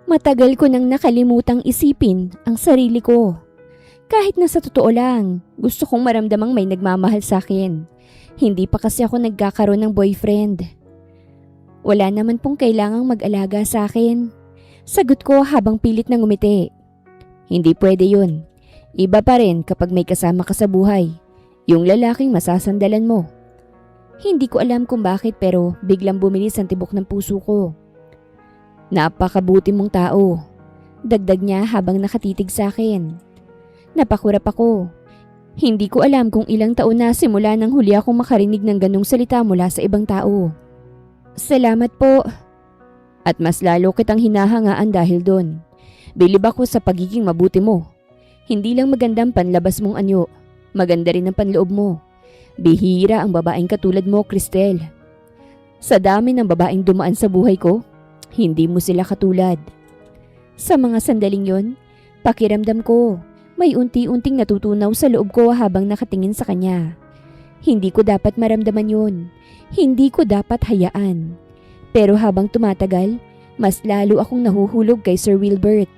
S1: Matagal ko nang nakalimutang isipin ang sarili ko. Kahit na sa totoo lang, gusto kong maramdamang may nagmamahal sa akin. Hindi pa kasi ako nagkakaroon ng boyfriend. "Wala naman pong kailangang mag-alaga sa akin," sagot ko habang pilit na ngumiti. "Hindi pwede yun. Iba pa rin kapag may kasama ka sa buhay. Yung lalaking masasandalan mo." Hindi ko alam kung bakit pero biglang bumilis ang tibok ng puso ko. "Napakabuti mong tao," dagdag niya habang nakatitig sa akin. Napakurap ako. Hindi ko alam kung ilang taon na simula nang huli akong makarinig ng ganong salita mula sa ibang tao. "Salamat po." "At mas lalo kitang hinahangaan dahil doon. Bilib ako sa pagiging mabuti mo. Hindi lang magandang panlabas mong anyo, maganda rin ang panloob mo. Bihira ang babaeng katulad mo, Cristel. Sa dami ng babaeng dumaan sa buhay ko, hindi mo sila katulad." Sa mga sandaling yon, pakiramdam ko, may unti-unting natutunaw sa loob ko habang nakatingin sa kanya. Hindi ko dapat maramdaman yon. Hindi ko dapat hayaan. Pero habang tumatagal, mas lalo akong nahuhulog kay Sir Wilbert.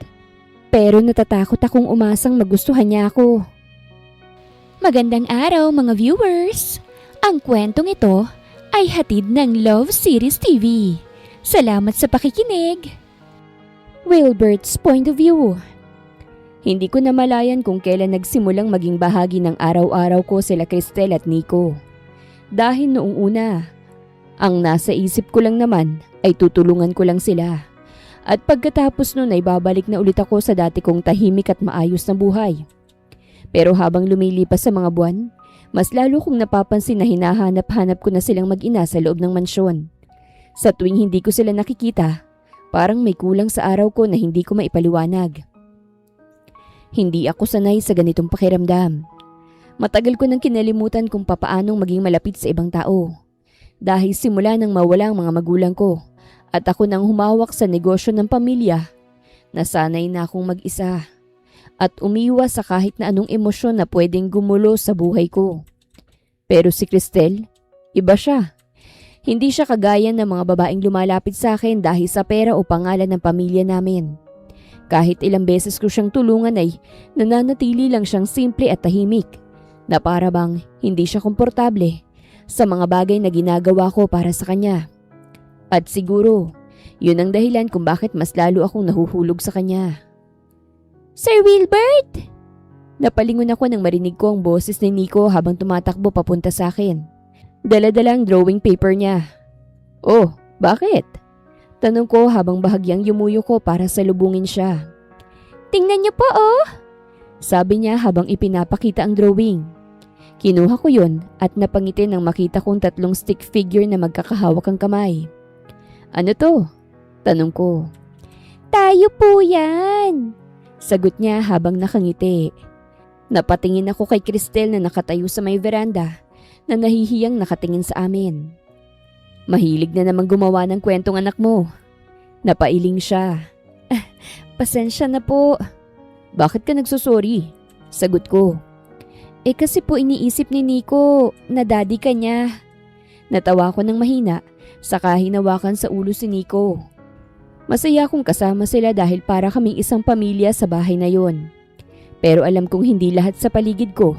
S1: Pero natatakot akong umasang magustuhan niya ako. Magandang araw mga viewers! Ang kwentong ito ay hatid ng Love Series TV. Salamat sa pakikinig! Wilbert's point of view. Hindi ko namalayan kung kailan nagsimulang maging bahagi ng araw-araw ko sila Cristel at Nico. Dahil noong una, ang nasa isip ko lang naman ay tutulungan ko lang sila. At pagkatapos nun ay babalik na ulit ako sa dati kong tahimik at maayos na buhay. Pero habang lumilipas sa mga buwan, mas lalo kong napapansin na hinahanap-hanap ko na silang mag-ina sa loob ng mansyon. Sa tuwing hindi ko sila nakikita, parang may kulang sa araw ko na hindi ko maipaliwanag. Hindi ako sanay sa ganitong pakiramdam. Matagal ko nang kinalimutan kung papaanong maging malapit sa ibang tao. Dahil simula nang mawala ang mga magulang ko at ako nang humawak sa negosyo ng pamilya, nasanay na akong mag-isa at umiwas sa kahit na anong emosyon na pwedeng gumulo sa buhay ko. Pero si Cristel, iba siya. Hindi siya kagaya ng mga babaeng lumalapit sa akin dahil sa pera o pangalan ng pamilya namin. Kahit ilang beses ko siyang tulungan ay nananatili lang siyang simple at tahimik, na para bang hindi siya komportable sa mga bagay na ginagawa ko para sa kanya. At siguro, yun ang dahilan kung bakit mas lalo akong nahuhulog sa kanya. Sir Wilbert! Napalingon ako nang marinig ko ang boses ni Nico habang tumatakbo papunta sa akin. Dala-dala ang drawing paper niya. Oh, bakit? Tanong ko habang bahagyang yumuyo ko para salubungin siya. Tingnan niyo po oh! Sabi niya habang ipinapakita ang drawing. Kinuha ko yun at napangiti nang makita kong 3 stick figure na magkakahawak ang kamay. Ano to? Tanong ko. Tayo po yan! Sagot niya habang nakangiti. Napatingin ako kay Cristel na nakatayo sa may veranda na nahihiyang nakatingin sa amin. Mahilig na namang gumawa ng kwentong anak mo. Napailing siya. Pasensya na po. Bakit ka nagsusorry? Sagot ko. Kasi po iniisip ni Nico na daddy ka niya. Natawa ko ng mahina saka hinawakan sa ulo si Nico. Masaya akong kasama sila dahil para kaming isang pamilya sa bahay na yon. Pero alam kong hindi lahat sa paligid ko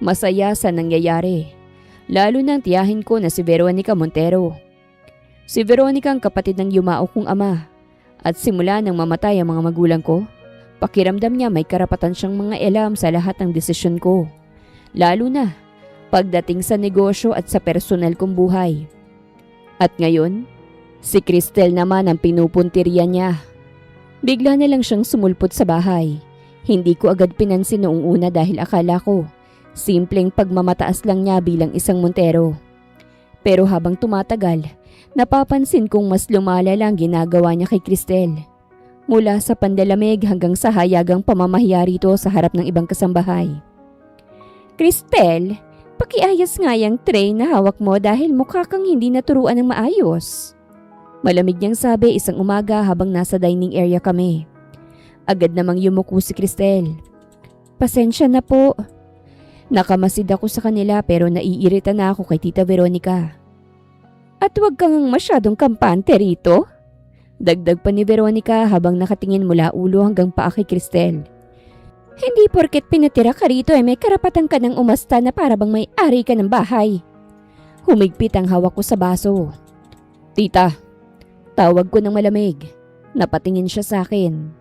S1: masaya sa nangyayari. Lalo nang tiyahin ko na si Veronica Montero. Si Veronica ang kapatid ng yumao kong ama. At simula nang mamatay ang mga magulang ko, pakiramdam niya may karapatan siyang mga alam sa lahat ng desisyon ko. Lalo na pagdating sa negosyo at sa personal kong buhay. At ngayon, si Cristel naman ang pinupuntirya niya. Bigla na lang siyang sumulpot sa bahay. Hindi ko agad pinansin noong una dahil akala ko simpleng pagmamataas lang niya bilang isang Montero. Pero habang tumatagal, napapansin kong mas lumalala ang ginagawa niya kay Cristel. Mula sa pandalamig hanggang sa hayagang pamamahiya rito sa harap ng ibang kasambahay. Cristel, pakiayos nga yung tray na hawak mo dahil mukha kang hindi naturuan ng maayos. Malamig niyang sabi isang umaga habang nasa dining area kami. Agad namang yumuko si Cristel. Pasensya na po. Nakamasid ako sa kanila pero naiirita na ako kay Tita Veronica. At huwag kang masyadong kampante rito. Dagdag pa ni Veronica habang nakatingin mula ulo hanggang paa kay Cristel. Hindi porket pinatira ka rito ay may karapatan ka ng umasta na para bang may-ari ka ng bahay. Humigpit ang hawak ko sa baso. Tita, tawag ko ng malamig. Napatingin siya sa akin.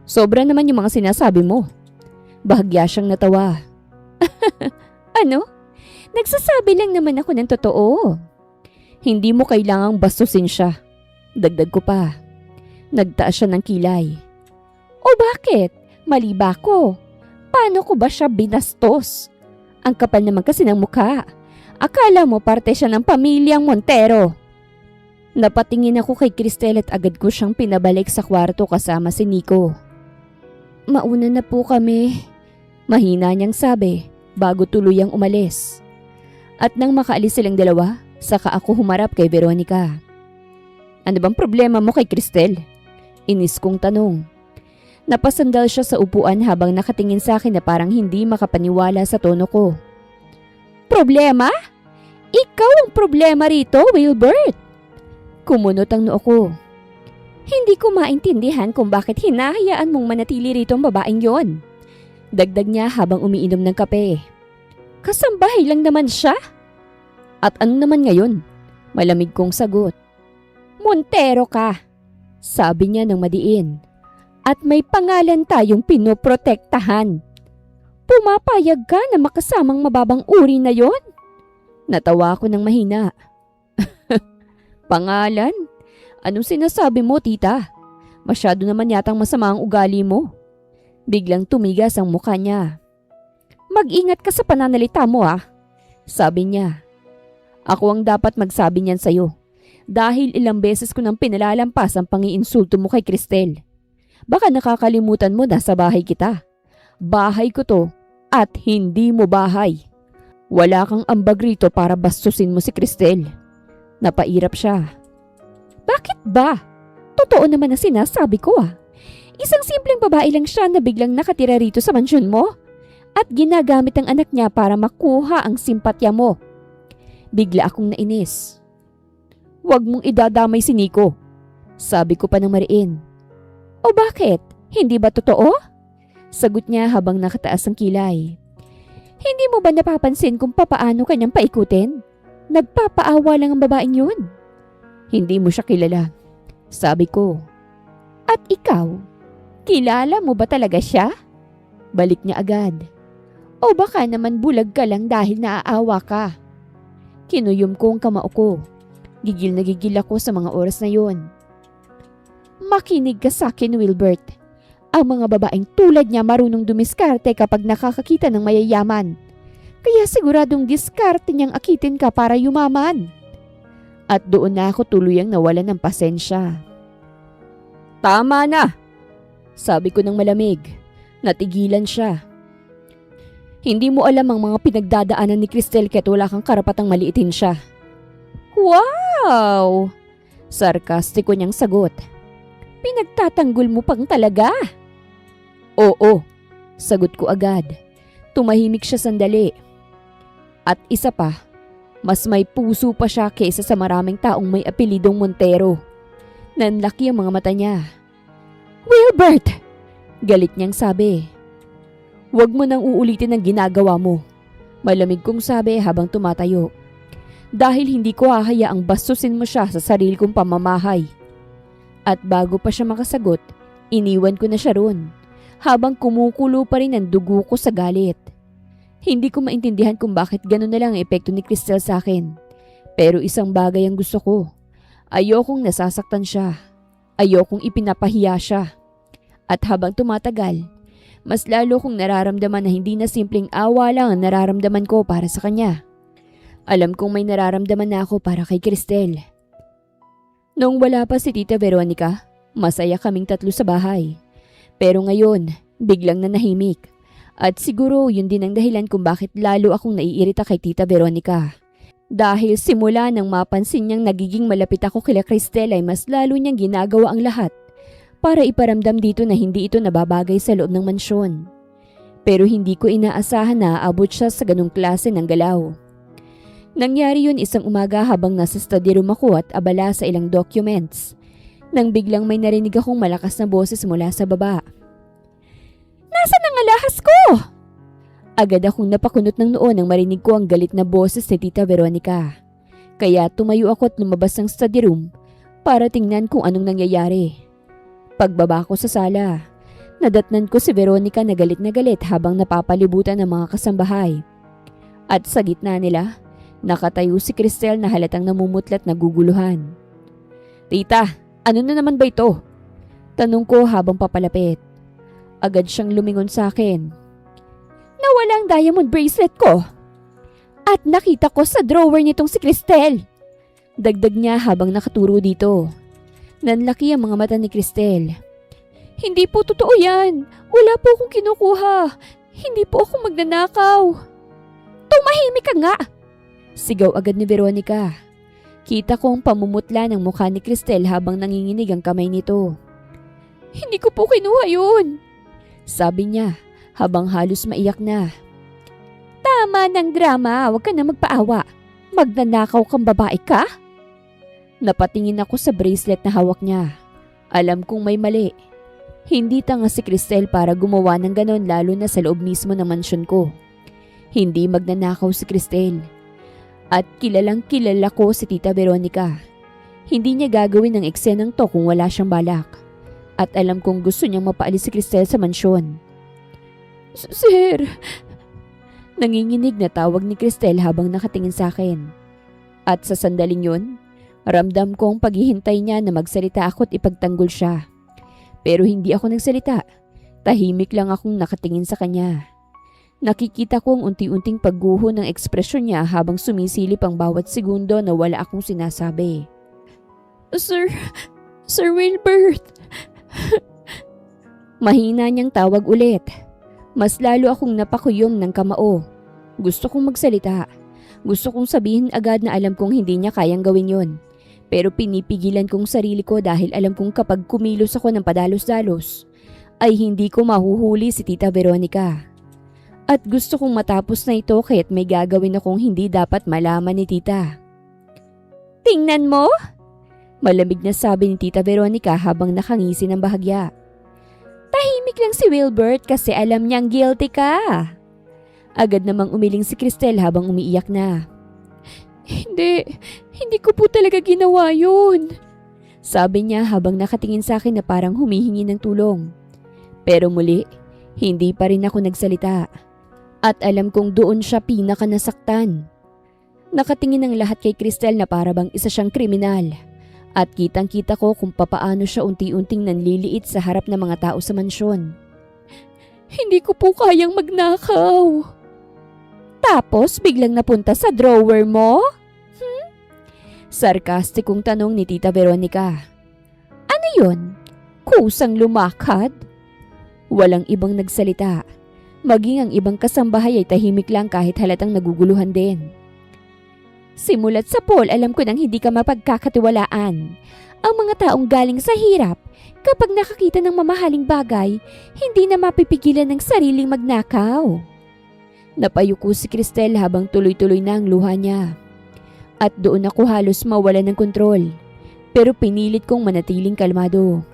S1: Sobra naman yung mga sinasabi mo. Bahagya siyang natawa. Ano? Nagsasabi lang naman ako ng totoo. Hindi mo kailangang bastusin siya. Dagdag ko pa. Nagtaas siya ng kilay. O bakit? Mali ba ko? Paano ko ba siya binastos? Ang kapal naman kasi ng mukha. Akala mo parte siya ng pamilyang Montero. Napatingin ako kay Cristel at agad ko siyang pinabalik sa kwarto kasama si Nico. Mauna na po kami. Mahina niyang sabi bago tuluyang umalis. At nang makaalis silang dalawa, saka ako humarap kay Veronica. Ano bang problema mo kay Cristel? Inis kong tanong. Napasandal siya sa upuan habang nakatingin sa akin na parang hindi makapaniwala sa tono ko. Problema? Ikaw ang problema rito, Wilbert! Kumunot ang noo ko. Hindi ko maintindihan kung bakit hinahayaan mong manatili rito ang babaeng yon. Dagdag niya habang umiinom ng kape. Kasambahay lang naman siya. At ano naman ngayon? Malamig kong sagot. Montero ka, sabi niya ng madiin. At may pangalan tayong pinoprotektahan. Pumapayag ka na makasamang mababang uri na yon? Natawa ako ng mahina. Pangalan? Anong sinasabi mo, tita? Masyado naman yatang masama ang ugali mo. Biglang tumigas ang mukha niya. Mag-ingat ka sa pananalita mo sabi niya. Ako ang dapat magsabi niyan sa'yo. Dahil ilang beses ko nang pinalalampas ang pangiinsulto mo kay Cristel. Baka nakakalimutan mo na sa bahay kita. Bahay ko to at hindi mo bahay. Wala kang ambag rito para bastusin mo si Cristel. Napairap siya. Bakit ba? Totoo naman ang sinasabi ko ah. Isang simpleng babae lang siya na biglang nakatira rito sa mansyon mo at ginagamit ang anak niya para makuha ang simpatya mo. Bigla akong nainis. Huwag mong idadamay si Nico, sabi ko pa ng mariin. O bakit? Hindi ba totoo? Sagot niya habang nakataas ang kilay. Hindi mo ba napapansin kung papaano kanyang paikutin? Nagpapaawa lang ang babaeng yun. Hindi mo siya kilala, sabi ko. At ikaw, kilala mo ba talaga siya? Balik niya agad. O baka naman bulag ka lang dahil naaawa ka. Kinuyom ko ang kamao ko. Gigil na gigil ako sa mga oras na yon. Makinig ka sa akin, Wilbert. Ang mga babaeng tulad niya marunong dumiskarte kapag nakakakita ng mayayaman. Kaya siguradong diskarte niyang akitin ka para yumaman. At doon na ako tuluyang nawalan ng pasensya. Tama na! Sabi ko ng malamig. Natigilan siya. Hindi mo alam ang mga pinagdadaanan ni Cristel kaya't wala kang karapatang maliitin siya. Wow! Sarkastiko niyang sagot. Pinagtatanggol mo pang talaga? Oo, sagot ko agad. Tumahimik siya sandali. At isa pa, mas may puso pa siya kaysa sa maraming taong may apelidong Montero. Nanlaki ang mga mata niya. Wilbert! Galit niyang sabi. Huwag mo nang uulitin ang ginagawa mo. Malamig kong sabi habang tumatayo. Dahil hindi ko hahayaang bastusin mo siya sa sarili kong pamamahay. At bago pa siya makasagot, iniwan ko na siya roon. Habang kumukulo pa rin ang dugo ko sa galit. Hindi ko maintindihan kung bakit gano'n na lang ang epekto ni Cristel sa akin. Pero isang bagay ang gusto ko. Ayokong nasasaktan siya. Ayokong ipinapahiya siya. At habang tumatagal, mas lalo kong nararamdaman na hindi na simpleng awa lang ang nararamdaman ko para sa kanya. Alam kong may nararamdaman na ako para kay Cristel. Noong wala pa si Tita Veronica, masaya kaming tatlo sa bahay. Pero ngayon, biglang nanahimik. At siguro yun din ang dahilan kung bakit lalo akong naiirita kay Tita Veronica. Dahil simula nang mapansin niyang nagiging malapit ako kila Cristel ay mas lalo niyang ginagawa ang lahat para iparamdam dito na hindi ito nababagay sa loob ng mansyon. Pero hindi ko inaasahan na aabot siya sa ganung klase ng galaw. Nangyari yun isang umaga habang nasa study room ako at abala sa ilang documents. Nang biglang may narinig akong malakas na boses mula sa baba. Nasaan ang alahas ko? Agad akong napakunot ng noo nang marinig ko ang galit na boses ni Tita Veronica. Kaya tumayo ako at lumabas ng study room para tingnan kung anong nangyayari. Pagbaba ko sa sala, nadatnan ko si Veronica na galit habang napapalibutan ng mga kasambahay. At sa gitna nila, nakatayo si Cristel na halatang namumutlat na guguluhan. Tita, ano na naman ba ito? Tanong ko habang papalapit. Agad siyang lumingon sa akin. Nawala ang diamond bracelet ko. At nakita ko sa drawer nitong si Cristel. Dagdag niya habang nakaturo dito. Nanlaki ang mga mata ni Cristel. Hindi po totoo yan. Wala po akong kinukuha. Hindi po ako magnanakaw. Tumahimik ka nga! Sigaw agad ni Veronica. Kita kong pamumutla ng mukha ni Cristel habang nanginginig ang kamay nito. Hindi ko po kinuha yun, sabi niya habang halos maiyak na. Tama ng drama, huwag ka na magpaawa. Magnanakaw kang babae ka? Napatingin ako sa bracelet na hawak niya. Alam kong may mali. Hindi tanga si Cristel para gumawa ng ganon lalo na sa loob mismo ng mansyon ko. Hindi magnanakaw si Cristel. At kilalang kilala ko si Tita Veronica. Hindi niya gagawin ang eksenang to kung wala siyang balak. At alam kong gusto niyang mapaalis si Cristel sa mansyon. Sir! Nanginginig na tawag ni Cristel habang nakatingin sa akin. At sa sandaling yun, ramdam kong paghihintay niya na magsalita ako at ipagtanggol siya. Pero hindi ako nagsalita. Tahimik lang akong nakatingin sa kanya. Nakikita ko ang unti-unting pagguho ng ekspresyon niya habang sumisilip ang bawat segundo na wala akong sinasabi. Sir Wilbert! Mahina niyang tawag ulit. Mas lalo akong napakuyom ng kamao. Gusto kong magsalita. Gusto kong sabihin agad na alam kong hindi niya kayang gawin yon. Pero pinipigilan kong sarili ko dahil alam kong kapag kumilos ako ng padalos-dalos, ay hindi ko mahuhuli si Tita Veronica. At gusto kong matapos na ito kaya't may gagawin akong hindi dapat malaman ni Tita. Tingnan mo! Malamig na sabi ni Tita Veronica habang nakangisi ng bahagya. Tahimik lang si Wilbert kasi alam niyang guilty ka. Agad namang umiling si Cristel habang umiiyak na. Hindi ko po talaga ginawa yun. Sabi niya habang nakatingin sa akin na parang humihingi ng tulong. Pero muli, hindi pa rin ako nagsalita. At alam kong doon siya pinaka nasaktan. Nakatingin ang lahat kay Cristel na para bang isa siyang kriminal. At kitang-kita ko kung papaano siya unti-unting nanliliit sa harap ng mga tao sa mansyon. Hindi ko po kayang magnakaw. Tapos biglang napunta sa drawer mo? Sarkastikong tanong ni Tita Veronica. Ano yun? Kusang lumakad? Walang ibang nagsalita. Maging ang ibang kasambahay ay tahimik lang kahit halatang naguguluhan din. Simulat sa Paul, alam ko nang hindi ka mapagkakatiwalaan. Ang mga taong galing sa hirap, kapag nakakita ng mamahaling bagay, hindi na mapipigilan ng sariling magnakaw. Napayuko si Cristel habang tuloy-tuloy na ang luha niya. At doon ako halos mawala ng kontrol. Pero pinilit kong manatiling kalmado.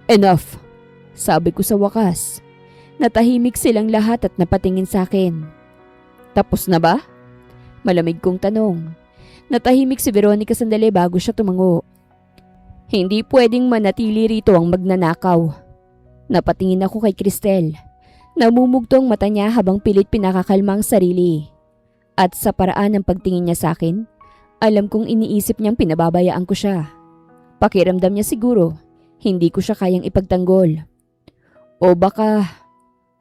S1: Enough, sabi ko sa wakas. Natahimik silang lahat at napatingin sa akin. Tapos na ba? Malamig kong tanong. Natahimik si Veronica sandali bago siya tumango. Hindi pwedeng manatili rito ang magnanakaw. Napatingin ako kay Cristel. Namumugtong mata niya habang pilit pinakakalma ang sarili. At sa paraan ng pagtingin niya sa akin, alam kong iniisip niyang pinababayaan ko siya. Pakiramdam niya siguro, hindi ko siya kayang ipagtanggol. O baka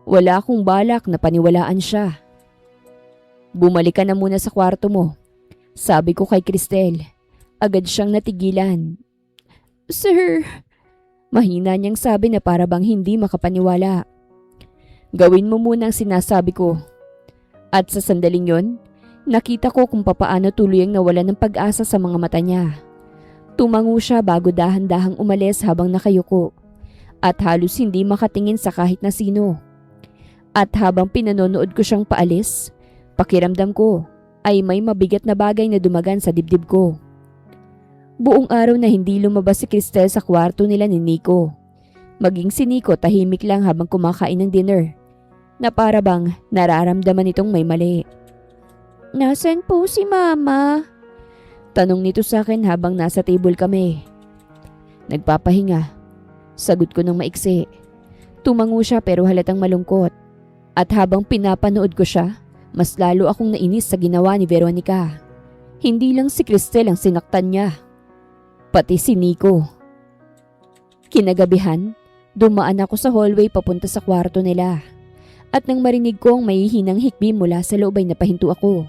S1: wala akong balak na paniwalaan siya. Bumalik ka na muna sa kwarto mo, sabi ko kay Cristel. Agad siyang natigilan. Sir, mahina niyang sabi na para bang hindi makapaniwala. Gawin mo muna ang sinasabi ko. At sa sandaling yon, nakita ko kung papaano tuluyang nawalan ng pag-asa sa mga mata niya. Tumango siya bago dahan-dahang umalis habang nakayuko at halos hindi makatingin sa kahit na sino. At habang pinanonood ko siyang paalis, pakiramdam ko ay may mabigat na bagay na dumagan sa dibdib ko. Buong araw na hindi lumabas si Cristel sa kwarto nila ni Nico. Maging si Nico tahimik lang habang kumakain ng dinner, na para bang nararamdaman nitong may mali. Nasaan po si Mama? Tanong nito sa akin habang nasa table kami. Nagpapahinga. Sagot ko ng maiksi. Tumango siya pero halatang malungkot. At habang pinapanood ko siya, mas lalo akong nainis sa ginawa ni Veronica. Hindi lang si Cristel ang sinaktan niya, pati si Nico. Kinagabihan, dumaan ako sa hallway papunta sa kwarto nila. At nang marinig ko ang may hinang hikbi mula sa loob ay napahinto ako.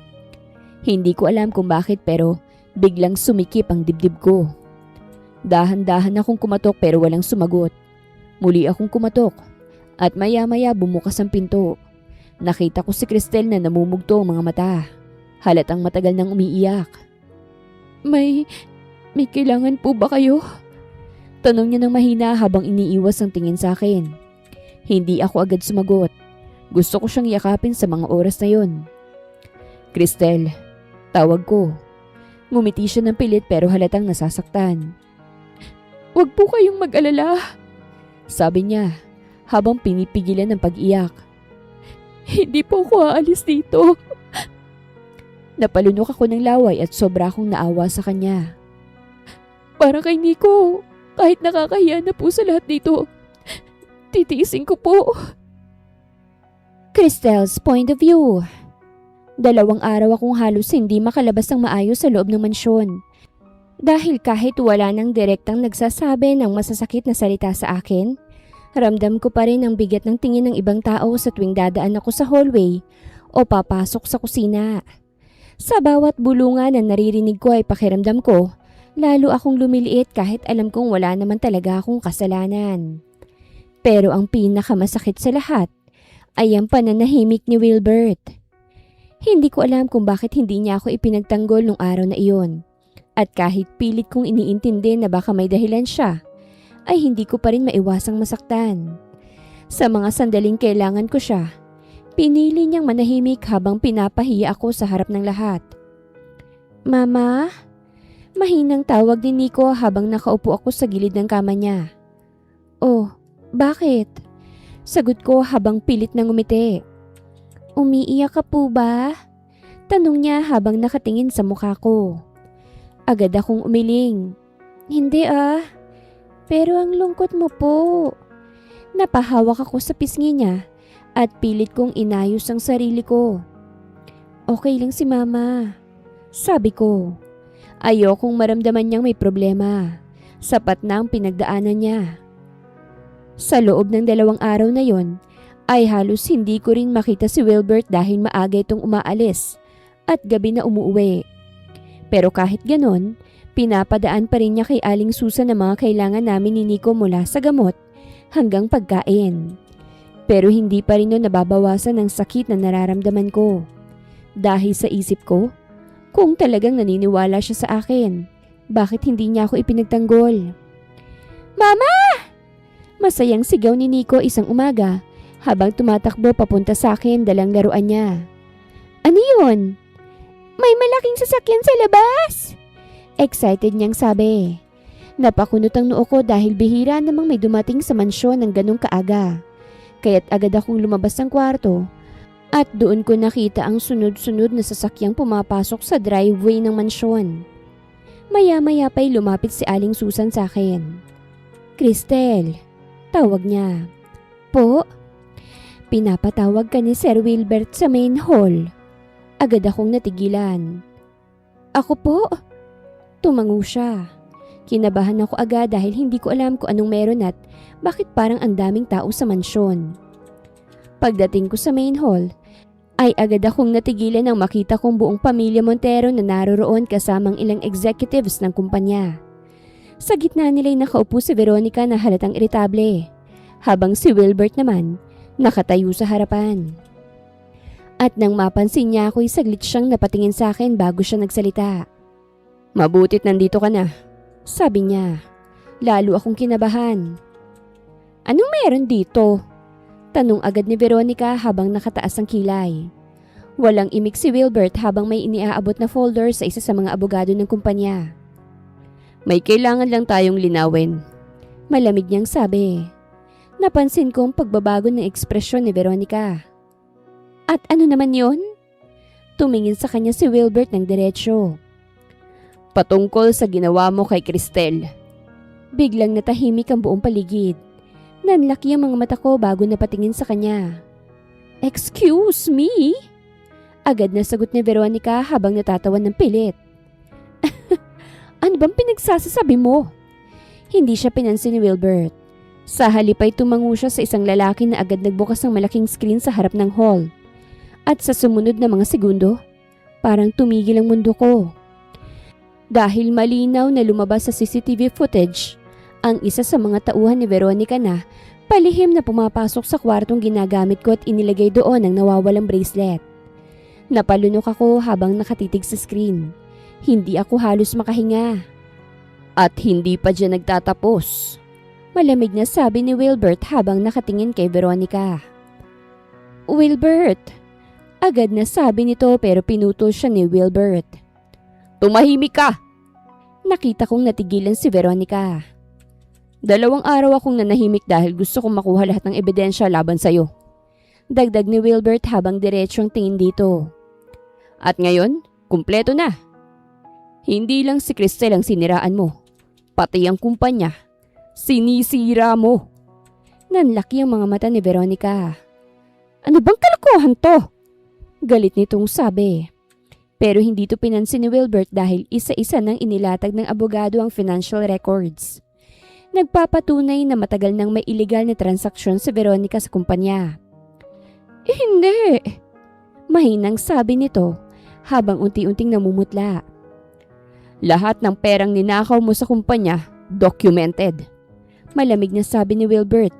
S1: Hindi ko alam kung bakit pero biglang sumikip ang dibdib ko. Dahan-dahan akong kumatok pero walang sumagot. Muli akong kumatok at maya-maya bumukas ang pinto. Nakita ko si Cristel na namumugto ang mga mata. Halatang matagal nang umiiyak. May kailangan po ba kayo? Tanong niya ng mahina habang iniiwas ang tingin sa akin. Hindi ako agad sumagot. Gusto ko siyang yakapin sa mga oras na yon. Cristel, tawag ko. Ngumiti siya ng pilit pero halatang nasasaktan. Huwag po kayong mag-alala, sabi niya habang pinipigilan ng pag-iyak. Hindi po ako aalis dito. Napalunok ako ng laway at sobra akong naawa sa kanya. Para kay Nico, kahit nakakahiya na po sa lahat dito, titiisin ko po. Cristel's point of view. 2 araw akong halos hindi makalabas ng maayos sa loob ng mansyon. Dahil kahit wala nang direktang nagsasabi ng masasakit na salita sa akin, ramdam ko pa rin ang bigat ng tingin ng ibang tao sa tuwing dadaan ako sa hallway o papasok sa kusina. Sa bawat bulungan na naririnig ko ay pakiramdam ko, lalo akong lumiliit kahit alam kong wala naman talaga akong kasalanan. Pero ang pinakamasakit sa lahat, ay ang pananahimik ni Wilbert. Hindi ko alam kung bakit hindi niya ako ipinagtanggol nung araw na iyon. At kahit pilit kong iniintindi na baka may dahilan siya, ay hindi ko pa rin maiwasang masaktan. Sa mga sandaling kailangan ko siya, pinili niyang manahimik habang pinapahiya ako sa harap ng lahat. Mama? Mahinang tawag ni Nico habang nakaupo ako sa gilid ng kama niya. Oh, bakit? Sagot ko habang pilit na ngumiti. Umiiyak ka po ba? Tanong niya habang nakatingin sa mukha ko. Agad akong umiling. Hindi pero ang lungkot mo po. Napahawak ako sa pisngi niya at pilit kong inayos ang sarili ko. Okay lang si Mama, sabi ko. Ayokong maramdaman niyang may problema. Sapat na ang pinagdaanan niya. Sa loob ng 2 araw na yon, ay halos hindi ko rin makita si Wilbert dahil maaga itong umaalis at gabi na umuwi. Pero kahit ganon, pinapadaan pa rin niya kay Aling Susan ang mga kailangan namin ni Nico mula sa gamot hanggang pagkain. Pero hindi pa rin nun nababawasan ang sakit na nararamdaman ko. Dahil sa isip ko, kung talagang naniniwala siya sa akin, bakit hindi niya ako ipinagtanggol? Mama! Masayang sigaw ni Nico isang umaga habang tumatakbo papunta sa akin dalang laruan niya. Ano yun? May malaking sasakyan sa labas! Excited niyang sabi. Napakunot ang noo ko dahil bihira namang may dumating sa mansyon ng ganong kaaga. Kaya't agad akong lumabas ng kwarto at doon ko nakita ang sunod-sunod na sasakyang pumapasok sa driveway ng mansyon. Maya-maya pa'y lumapit si Aling Susan sa akin. Cristel, tawag niya. Po? Pinapatawag ka ni Sir Wilbert sa main hall. Agad akong natigilan. Ako po? Tumango siya. Kinabahan ako agad dahil hindi ko alam kung anong meron at bakit parang ang daming tao sa mansyon. Pagdating ko sa main hall, ay agad akong natigilan nang makita kong buong pamilya Montero na naroroon kasamang ilang executives ng kumpanya. Sa gitna nila'y nakaupo si Veronica na halatang iritable, habang si Wilbert naman nakatayo sa harapan. At nang mapansin niya ako'y saglit siyang napatingin sa akin bago siya nagsalita. Mabutit nandito ka na, sabi niya. Lalo akong kinabahan. Anong meron dito? Tanong agad ni Veronica habang nakataas ang kilay. Walang imik si Wilbert habang may iniaabot na folder sa isa sa mga abogado ng kumpanya. May kailangan lang tayong linawin, malamig niyang sabi. Napansin ko ang pagbabago ng ekspresyon ni Veronica. At ano naman yon? Tumingin sa kanya si Wilbert ng diretsyo. Patungkol sa ginawa mo kay Cristel. Biglang natahimik ang buong paligid. Nanlaki ang mga mata ko bago napatingin sa kanya. Excuse me? Agad na sagot ni Veronica habang natatawan ng pilit. Ano bang pinagsasasabi mo? Hindi siya pinansin ni Wilbert. Sa halip ay tumango siya sa isang lalaki na agad nagbukas ng malaking screen sa harap ng hall. At sa sumunod na mga segundo, parang tumigil ang mundo ko. Dahil malinaw na lumabas sa CCTV footage, ang isa sa mga tauhan ni Veronica na palihim na pumapasok sa kwartong ginagamit ko at inilagay doon ang nawawalang bracelet. Napalunok ako habang nakatitig sa screen. Hindi ako halos makahinga. At hindi pa dyan nagtatapos. Malamig na sabi ni Wilbert habang nakatingin kay Veronica. Wilbert! Agad na sabi nito pero pinutol siya ni Wilbert. Tumahimik ka! Nakita kong natigilan si Veronica. 2 araw akong nanahimik dahil gusto kong makuha lahat ng ebidensya laban sa'yo. Dagdag ni Wilbert habang diretsyong tingin dito. At ngayon, kumpleto na. Hindi lang si Cristel ang siniraan mo. Pati ang kumpanya. Sinisira mo. Nanlaki ang mga mata ni Veronica. Ano bang kalokohan to? Galit nitong sabi. Pero hindi to pinansin ni Wilbert dahil isa-isa nang inilatag ng abogado ang financial records. Nagpapatunay na matagal nang may illegal na transaksyon si Veronica sa kumpanya. Hindi. Mahinang sabi nito habang unti-unting namumutla. Lahat ng perang ninakaw mo sa kumpanya, documented. Malamig na sabi ni Wilbert.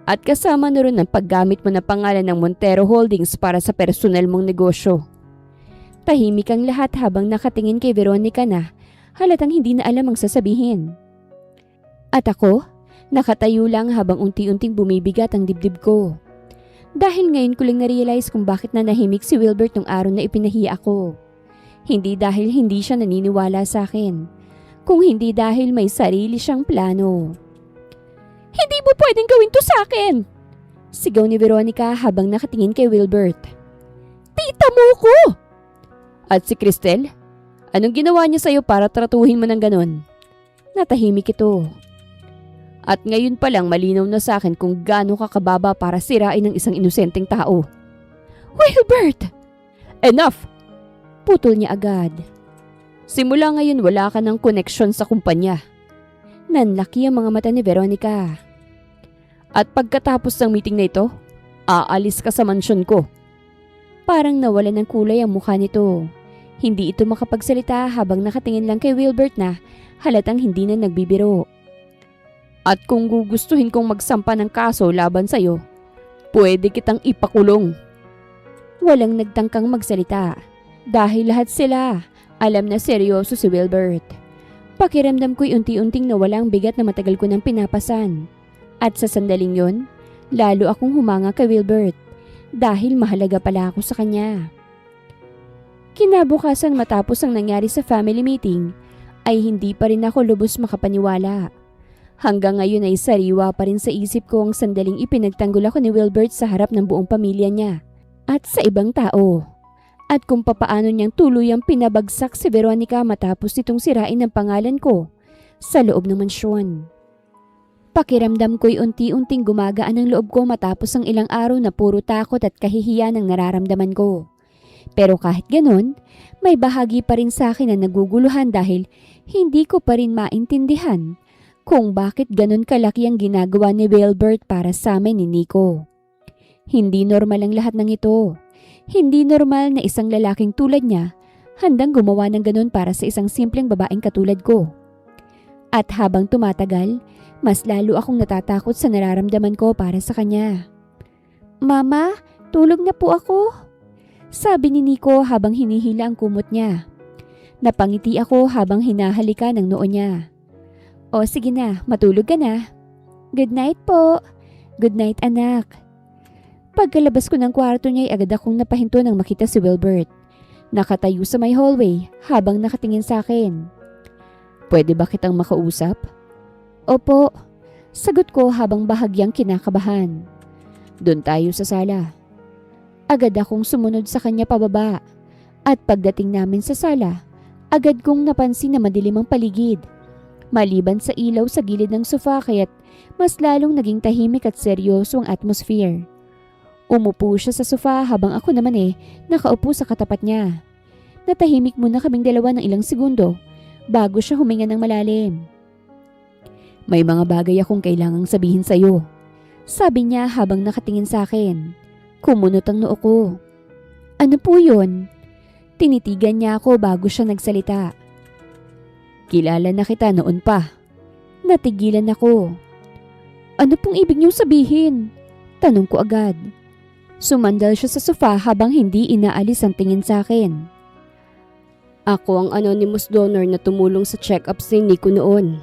S1: At kasama na rin ang paggamit mo ng pangalan ng Montero Holdings para sa personal mong negosyo. Tahimik ang lahat habang nakatingin kay Veronica na halatang hindi na alam ang sasabihin. At ako, nakatayo lang habang unti-unting bumibigat ang dibdib ko. Dahil ngayon ko lang na-realize kung bakit nanahimik si Wilbert nung araw na ipinahiya ako. Hindi dahil hindi siya naniniwala sa akin, kung hindi dahil may sarili siyang plano. Hindi mo pwedeng gawin to sa akin! Sigaw ni Veronica habang nakatingin kay Wilbert. Tita mo ko! At si Cristel? Anong ginawa niya sa'yo para tratuhin mo ng ganon? Natahimik ito. At ngayon pa lang malinaw na sa akin kung gaano ka kababa para sirain ng isang inosenteng tao. Wilbert! Enough! Putol niya agad. Simula ngayon wala ka ng koneksyon sa kumpanya. Nanlaki ang mga mata ni Veronica. At pagkatapos ng meeting na ito, aalis ka sa mansyon ko. Parang nawalan ng kulay ang mukha nito. Hindi ito makapagsalita habang nakatingin lang kay Wilbert na halatang hindi na nagbibiro. At kung gugustuhin kong magsampa ng kaso laban sa'yo, pwede kitang ipakulong. Walang nagtangkang magsalita dahil lahat sila alam na seryoso si Wilbert. Pakiramdam ko'y unti-unting nawala ang bigat na matagal ko nang pinapasan. At sa sandaling yon, lalo akong humanga kay Wilbert dahil mahalaga pala ako sa kanya. Kinabukasan matapos ang nangyari sa family meeting, ay hindi pa rin ako lubos makapaniwala. Hanggang ngayon ay sariwa pa rin sa isip ko ang sandaling ipinagtanggol ako ni Wilbert sa harap ng buong pamilya niya at sa ibang tao. At kung papaano niyang tuluyang pinabagsak si Veronica matapos nitong sirain ang pangalan ko sa loob ng mansyon. Pakiramdam ko'y unti-unting gumagaan ang loob ko matapos ang ilang araw na puro takot at kahihiyan ang nararamdaman ko. Pero kahit ganun, may bahagi pa rin sa akin na naguguluhan dahil hindi ko pa rin maintindihan kung bakit ganun kalaki ang ginagawa ni Wilbert para sa amin ni Nico. Hindi normal ang lahat ng ito. Hindi normal na isang lalaking tulad niya handang gumawa ng ganun para sa isang simpleng babaeng katulad ko. At habang tumatagal, mas lalo akong natatakot sa nararamdaman ko para sa kanya. Mama, tulog na po ako. Sabi ni Nico habang hinihila ang kumot niya. Napangiti ako habang hinahalika ng noo niya. O sige na, matulog ka na. Good night po. Good night anak. Pagkalabas ko ng kwarto niya ay agad akong napahinto nang makita si Wilbert. Nakatayo sa may hallway habang nakatingin sa akin. Pwede ba kitang makausap? Opo. Sagot ko habang bahagyang kinakabahan. Doon tayo sa sala. Agad akong sumunod sa kanya pababa. At pagdating namin sa sala, agad kong napansin na madilim ang paligid. Maliban sa ilaw sa gilid ng sofa kaya't mas lalong naging tahimik at seryoso ang atmosphere. Umupo siya sa sofa habang ako naman nakaupo sa katapat niya. Natahimik muna kaming dalawa ng ilang segundo bago siya huminga ng malalim. May mga bagay akong kailangang sabihin sa'yo. Sabi niya habang nakatingin sa akin. Kumunot ang noo ko. Ano po yun? Tinitigan niya ako bago siya nagsalita. Kilala na kita noon pa. Natigilan ako. Ano pong ibig niyong sabihin? Tanong ko agad. Sumandal siya sa sofa habang hindi inaalis ang tingin sa akin. Ako ang anonymous donor na tumulong sa check-ups ni Nico noon.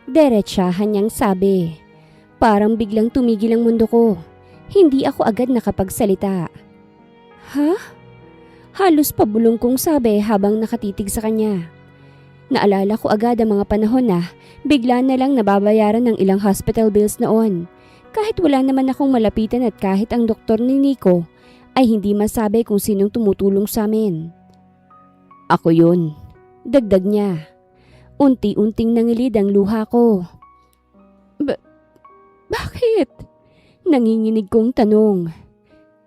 S1: Diretsahan niyang sabi. Parang biglang tumigil ang mundo ko. Hindi ako agad nakapagsalita. Ha? Halos pabulong kong sabi habang nakatitig sa kanya. Naalala ko agad ang mga panahon na bigla na lang nababayaran ng ilang hospital bills noon. Kahit wala naman akong malapitan at kahit ang doktor ni Nico ay hindi masabi kung sinong tumutulong sa amin. Ako yun. Dagdag niya. Unti-unting nangilid ang luha ko. Bakit? Nanginginig kong tanong.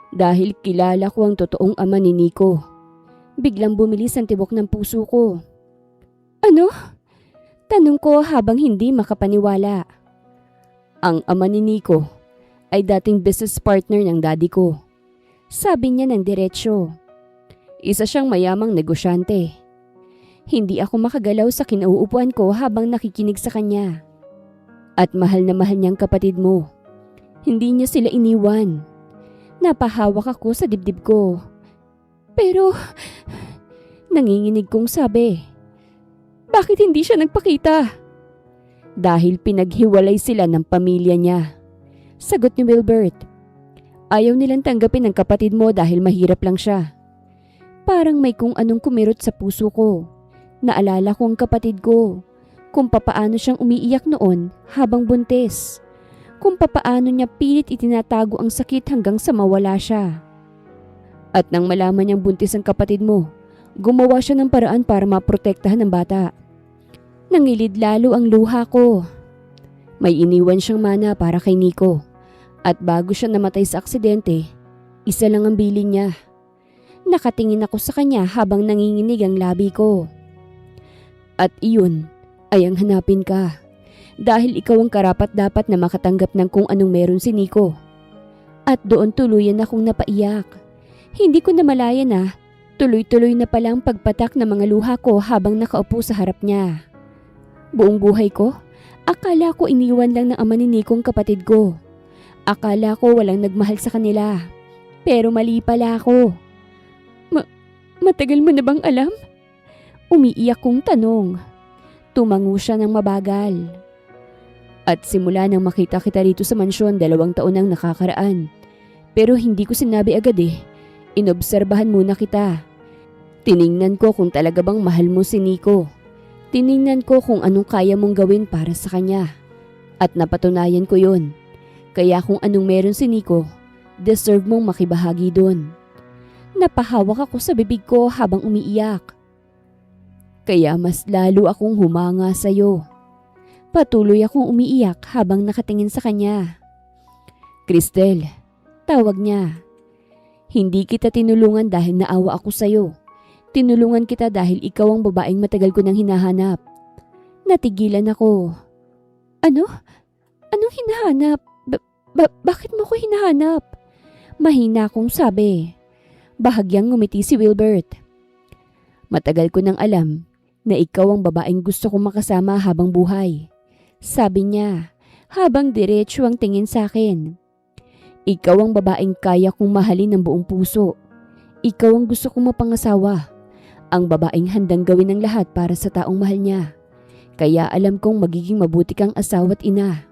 S1: Dahil kilala ko ang totoong ama ni Nico. Biglang bumilis ang tibok ng puso ko. Ano? Tanong ko habang hindi makapaniwala. Ang ama ni Nico ay dating business partner ng daddy ko. Sabi niya ng diretsyo. Isa siyang mayamang negosyante. Hindi ako makagalaw sa kinauupuan ko habang nakikinig sa kanya. At mahal na mahal niyang kapatid mo. Hindi niya sila iniwan. Napahawak ako sa dibdib ko. Pero, nanginginig kong sabi, bakit hindi siya nagpakita? Dahil pinaghiwalay sila ng pamilya niya. Sagot ni Wilbert. Ayaw nilang tanggapin ang kapatid mo dahil mahirap lang siya. Parang may kung anong kumirot sa puso ko. Naalala ko ang kapatid ko. Kung papaano siyang umiiyak noon habang buntis. Kung papaano niya pilit itinatago ang sakit hanggang sa mawala siya. At nang malaman niyang buntis ang kapatid mo, gumawa siya ng paraan para maprotektahan ng bata. Nangilid lalo ang luha ko. May iniwan siyang mana para kay Nico. At bago siya namatay sa aksidente, isa lang ang bilin niya. Nakatingin ako sa kanya habang nanginginig ang labi ko. At iyon ay ang hanapin ka. Dahil ikaw ang karapat-dapat na makatanggap ng kung anong meron si Nico. At doon tuluyan akong napaiyak. Hindi ko namalaya na tuloy-tuloy na palang pagpatak ng mga luha ko habang nakaupo sa harap niya. Buong buhay ko, akala ko iniwan lang ng ama ni Nico ang kapatid ko. Akala ko walang nagmahal sa kanila. Pero mali pala ako. Matagal mo na bang alam? Umiiyak kong tanong. Tumango siya ng mabagal. At simula nang makita kita rito sa mansyon, 2 taon nang nakakaraan. Pero hindi ko sinabi agad eh. Inobserbahan muna kita. Tiningnan ko kung talaga bang mahal mo si Nico. Tiningnan ko kung anong kaya mong gawin para sa kanya. At napatunayan ko yun. Kaya kung anong meron si Nico, deserve mong makibahagi dun. Napahawak ako sa bibig ko habang umiiyak. Kaya mas lalo akong humanga sa'yo. Patuloy akong umiiyak habang nakatingin sa kanya. Cristel, tawag niya. Hindi kita tinulungan dahil naawa ako sa'yo. Tinulungan kita dahil ikaw ang babaeng matagal ko nang hinahanap. Natigilan ako. Ano? Anong hinahanap? Bakit mo ko hinahanap? Mahina akong sabi. Bahagyang ngumiti si Wilbert. Matagal ko nang alam na ikaw ang babaeng gusto kong makasama habang buhay. Sabi niya, habang diretso ang tingin sa akin. Ikaw ang babaeng kaya kong mahalin ng buong puso. Ikaw ang gusto kong mapangasawa. Ang babaeng handang gawin ang lahat para sa taong mahal niya. Kaya alam kong magiging mabuti kang asawa at ina.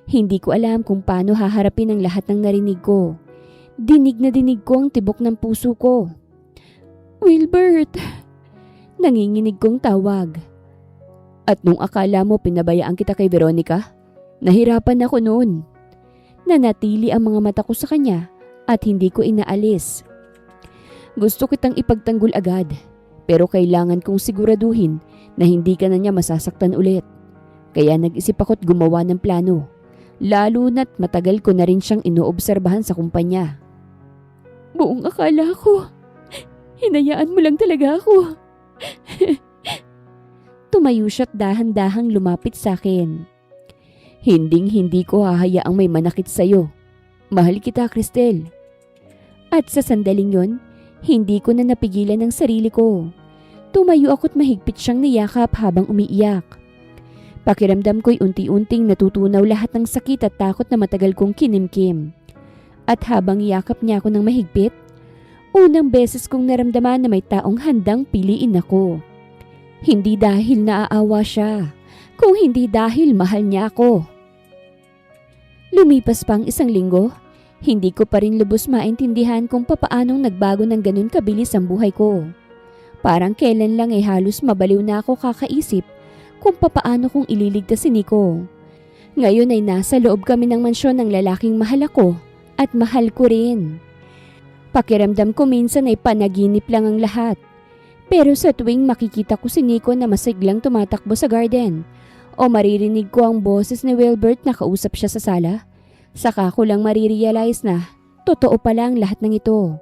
S1: Hindi ko alam kung paano haharapin ang lahat ng narinig ko. Dinig na dinig ko ang tibok ng puso ko. Wilbert! Nanginginig kong tawag. At nung akala mo pinabayaan kita kay Veronica, nahirapan ako noon. Nanatili ang mga mata ko sa kanya at hindi ko inaalis. Gusto kitang ipagtanggol agad, pero kailangan kong siguraduhin na hindi ka na niya masasaktan ulit. Kaya nag-isip ako't gumawa ng plano, lalo na't matagal ko na rin siyang inoobserbahan sa kumpanya. Buong akala ko, hinayaan mo lang talaga ako. Tumayo siya't dahan-dahang lumapit sa akin. Hinding-hindi ko hahayaang may manakit sa'yo. Mahal kita, Cristel. At sa sandaling yon, hindi ko na napigilan ang sarili ko. Tumayo ako't mahigpit siyang niyakap habang umiiyak. Pakiramdam ko'y unti-unting natutunaw lahat ng sakit at takot na matagal kong kinimkim. At habang yakap niya ako ng mahigpit, unang beses kong naramdaman na may taong handang piliin ako. Hindi dahil naaawa siya, kung hindi dahil mahal niya ako. Lumipas pang 1 linggo, hindi ko pa rin lubos maintindihan kung papaanong nagbago ng ganun kabilis ang buhay ko. Parang kailan lang ay halos mabaliw na ako kakaisip kung papaano kong ililigtas si Nico. Ngayon ay nasa loob kami ng mansyon ng lalaking mahal ako at mahal ko rin. Pakiramdam ko minsan ay panaginip lang ang lahat. Pero sa tuwing makikita ko si Nico na masiglang tumatakbo sa garden o maririnig ko ang boses ni Wilbert na kausap siya sa sala, saka ko lang marirealize na totoo pala ang lahat ng ito.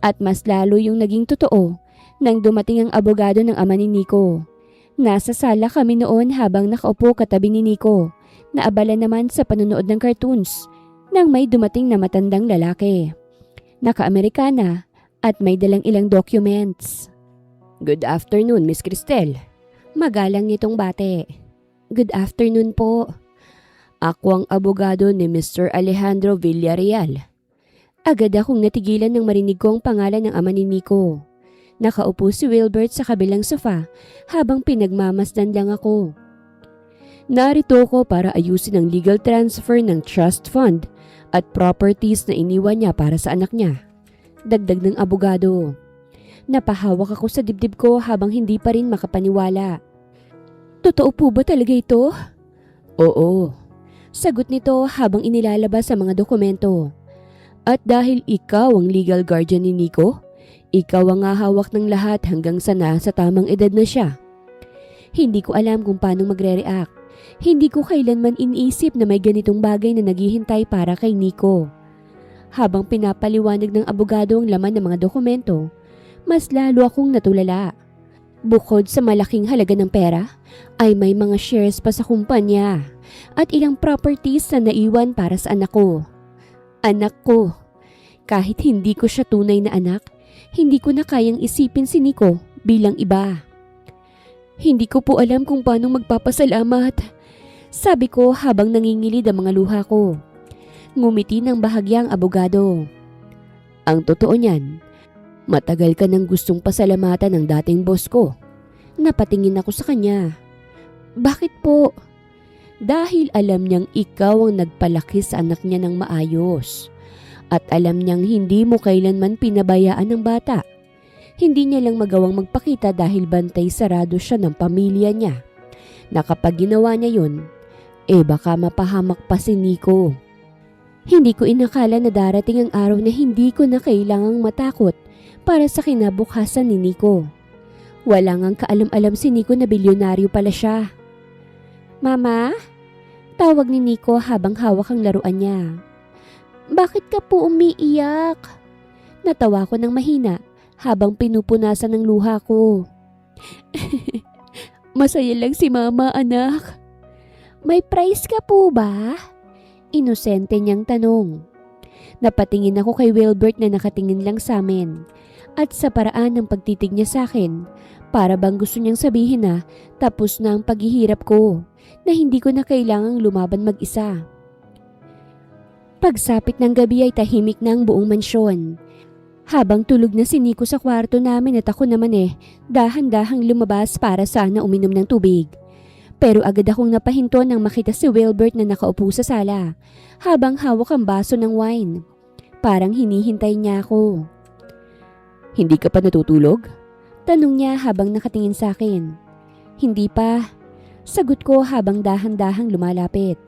S1: At mas lalo yung naging totoo nang dumating ang abogado ng ama ni Nico. Nasa sala kami noon habang nakaupo katabi ni Nico, na abala naman sa panonood ng cartoons nang may dumating na matandang lalaki. Naka-Amerikana at may dalang ilang documents. Good afternoon, Miss Cristel. Magalang nitong bate. Good afternoon po. Ako ang abogado ni Mr. Alejandro Villarreal. Agad akong natigilan nang marinig ko ang pangalan ng ama ni Nico. Nakaupo si Wilbert sa kabilang sofa habang pinagmamasdan lang ako. Narito ko para ayusin ang legal transfer ng trust fund at properties na iniwan niya para sa anak niya. Dagdag ng abogado. Napahawak ako sa dibdib ko habang hindi pa rin makapaniwala. Totoo po ba talaga ito? Oo. Sagot nito habang inilalabas sa mga dokumento. At dahil ikaw ang legal guardian ni Nico, ikaw ang hahawak ng lahat hanggang sa nasa tamang edad na siya. Hindi ko alam kung paano magre-react. Hindi ko kailanman iniisip na may ganitong bagay na naghihintay para kay Nico. Habang pinapaliwanag ng abogado ang laman ng mga dokumento, mas lalo akong natulala. Bukod sa malaking halaga ng pera, ay may mga shares pa sa kumpanya at ilang properties na naiwan para sa anak ko. Anak ko. Kahit hindi ko siya tunay na anak, hindi ko na kayang isipin si Nico bilang iba. Hindi ko po alam kung paano magpapasalamat, sabi ko habang nangingilid ang mga luha ko. Ngumiti ng bahagyang abogado. Ang totoo niyan, matagal ka nang gustong pasalamatan ng dating boss ko. Napatingin ako sa kanya. Bakit po? Dahil alam niyang ikaw ang nagpalaki sa anak niya ng maayos. At alam niyang hindi mo kailanman pinabayaan ng bata. Hindi niya lang magawang magpakita dahil bantay sarado siya ng pamilya niya. Na kapag ginawa niya yun, baka mapahamak pa si Nico. Hindi ko inakala na darating ang araw na hindi ko na kailangang matakot para sa kinabukasan ni Nico. Wala ngang kaalam-alam si Nico na bilyonaryo pala siya. Mama? Tawag ni Nico habang hawak ang laruan niya. Bakit ka po umiiyak? Natawa ko ng mahina habang pinupunasan ng luha ko. Masaya lang si mama, anak. May prize ka po ba? Inosente niyang tanong. Napatingin ako kay Wilbert na nakatingin lang sa amin. At sa paraan ng pagtitig niya sa akin, para bang gusto niyang sabihin na tapos na ang paghihirap ko, na hindi ko na kailangang lumaban mag-isa. Pagsapit ng gabi ay tahimik na ang buong mansyon. Habang tulog na si Nico sa kwarto namin at ako naman dahan-dahang lumabas para sana uminom ng tubig. Pero agad akong napahinto nang makita si Wilbert na nakaupo sa sala, habang hawak ang baso ng wine. Parang hinihintay niya ako. Hindi ka pa natutulog? Tanong niya habang nakatingin sa akin. Hindi pa. Sagot ko habang dahan-dahang lumalapit.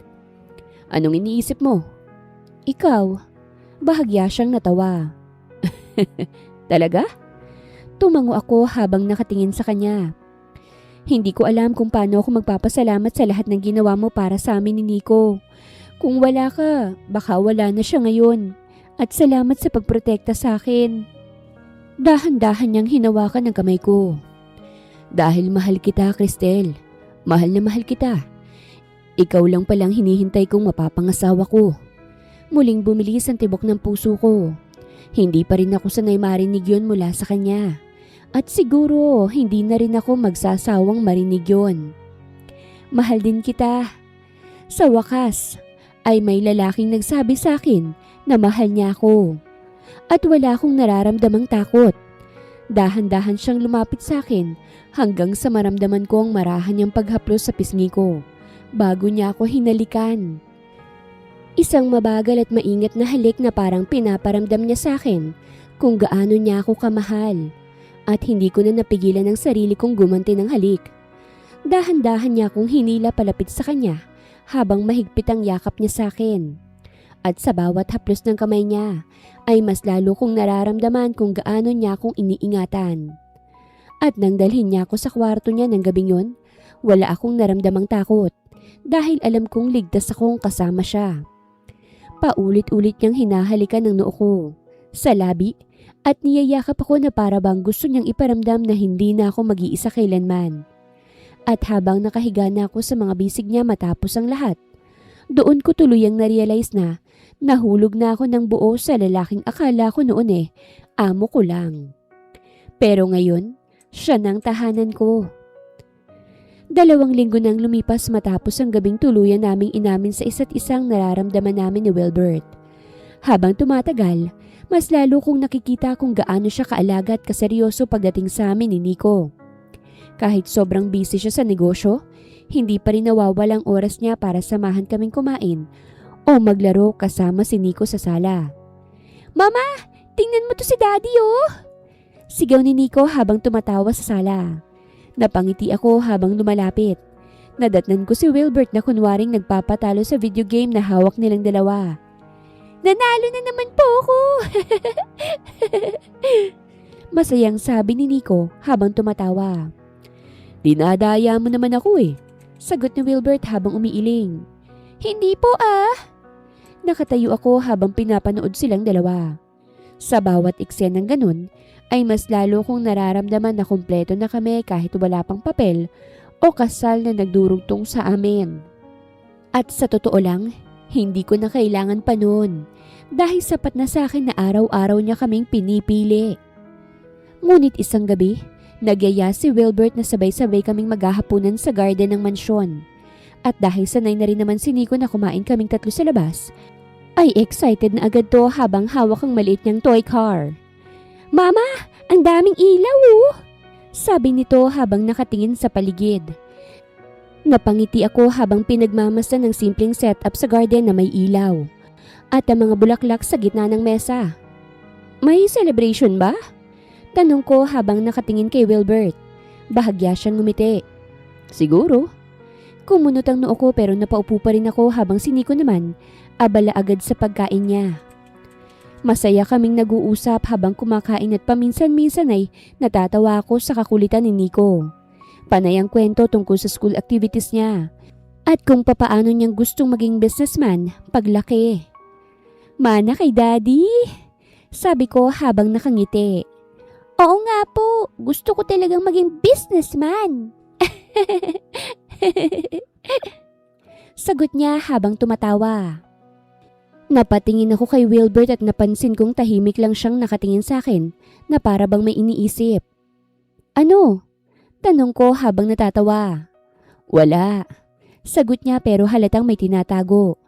S1: Anong iniisip mo? Ikaw. Bahagya siyang natawa. Talaga? Tumango ako habang nakatingin sa kanya. Hindi ko alam kung paano ako magpapasalamat sa lahat ng ginawa mo para sa amin ni Nico. Kung wala ka, baka wala na siya ngayon. At salamat sa pagprotekta sa akin. Dahan-dahan niyang hinawakan ang kamay ko. Dahil mahal kita, Cristel. Mahal na mahal kita. Ikaw lang palang hinihintay kong mapapangasawa ko. Muling bumilis ang tibok ng puso ko. Hindi pa rin ako sanay marinig yun mula sa kanya. At siguro hindi na rin ako magsasawang marinig yun. Mahal din kita. Sa wakas, ay may lalaking nagsabi sa akin na mahal niya ako. At wala akong nararamdamang takot. Dahan-dahan siyang lumapit sa akin hanggang sa maramdaman ko ang marahan niyang paghaplos sa pisngi ko bago niya ako hinalikan. Isang mabagal at maingat na halik na parang pinaparamdam niya sa akin kung gaano niya ako kamahal. At hindi ko na napigilan ang sarili kong gumanti ng halik. Dahan-dahan niya akong hinila palapit sa kanya habang mahigpit ang yakap niya sa akin. At sa bawat haplos ng kamay niya ay mas lalo kong nararamdaman kung gaano niya akong iniingatan. At nang dalhin niya ako sa kwarto niya ng gabing yun, wala akong naramdamang takot dahil alam kong ligtas akong kasama siya. Paulit-ulit niyang hinahalikan ng noo ko sa labi at niyayakap ako na para bang gusto niyang iparamdam na hindi na ako mag-iisa kailanman. At habang nakahiga na ako sa mga bisig niya matapos ang lahat, doon ko tuluyang na-realize na nahulog na ako ng buo sa lalaking akala ko noon amo ko lang. Pero ngayon, siya nang tahanan ko. 2 linggo nang lumipas matapos ang gabing tuluyan naming inamin sa isa't isang nararamdaman namin ni Wilbert. Habang tumatagal, mas lalo kong nakikita kung gaano siya kaalaga at kaseryoso pagdating sa amin ni Nico. Kahit sobrang busy siya sa negosyo, hindi pa rin nawawalang oras niya para samahan kaming kumain o maglaro kasama si Nico sa sala. "Mama, tingnan mo to si Daddy oh!" Sigaw ni Nico habang tumatawa sa sala. Napangiti ako habang lumalapit. Nadatnan ko si Wilbert na kunwaring nagpapatalo sa video game na hawak nilang dalawa. "Nanalo na naman po ako!" Masayang sabi ni Nico habang tumatawa. "Dinadaya mo naman ako eh," sagot ni Wilbert habang umiiling. "Hindi po ah." Nakatayo ako habang pinapanood silang dalawa. Sa bawat eksenang ganun, ay mas lalo kong nararamdaman na kumpleto na kami kahit wala pang papel o kasal na nagdurugtong sa amin. At sa totoo lang, hindi ko na kailangan pa noon dahil sapat na sa akin na araw-araw niya kaming pinipili. Ngunit isang gabi, nagyaya si Wilbert na sabay-sabay kaming maghahaponan sa garden ng mansyon. At dahil sanay na rin naman si Nico na kumain kaming 3 sa labas, ay excited na agad to habang hawak ang maliit niyang toy car. "Mama, ang daming ilaw oh!" sabi nito habang nakatingin sa paligid. Napangiti ako habang pinagmamasdan ng simpleng setup sa garden na may ilaw at ang mga bulaklak sa gitna ng mesa. "May celebration ba?" tanong ko habang nakatingin kay Wilbert. Bahagya siyang ngumiti. "Siguro." Kumunot ang noo ko pero napaupo pa rin ako habang si Nico naman abala agad sa pagkain niya. Masaya kaming nag-uusap habang kumakain at paminsan-minsan ay natatawa ako sa kakulitan ni Nico. Panay ang kwento tungkol sa school activities niya at kung papaano niyang gustong maging businessman paglaki. "Mana kay Daddy?" sabi ko habang nakangiti. "Oo nga po, gusto ko talagang maging businessman." Sagot niya habang tumatawa. Napatingin ako kay Wilbert at napansin kong tahimik lang siyang nakatingin sa akin na para bang may iniisip. "Ano?" tanong ko habang natatawa. "Wala." Sagot niya pero halatang may tinatago.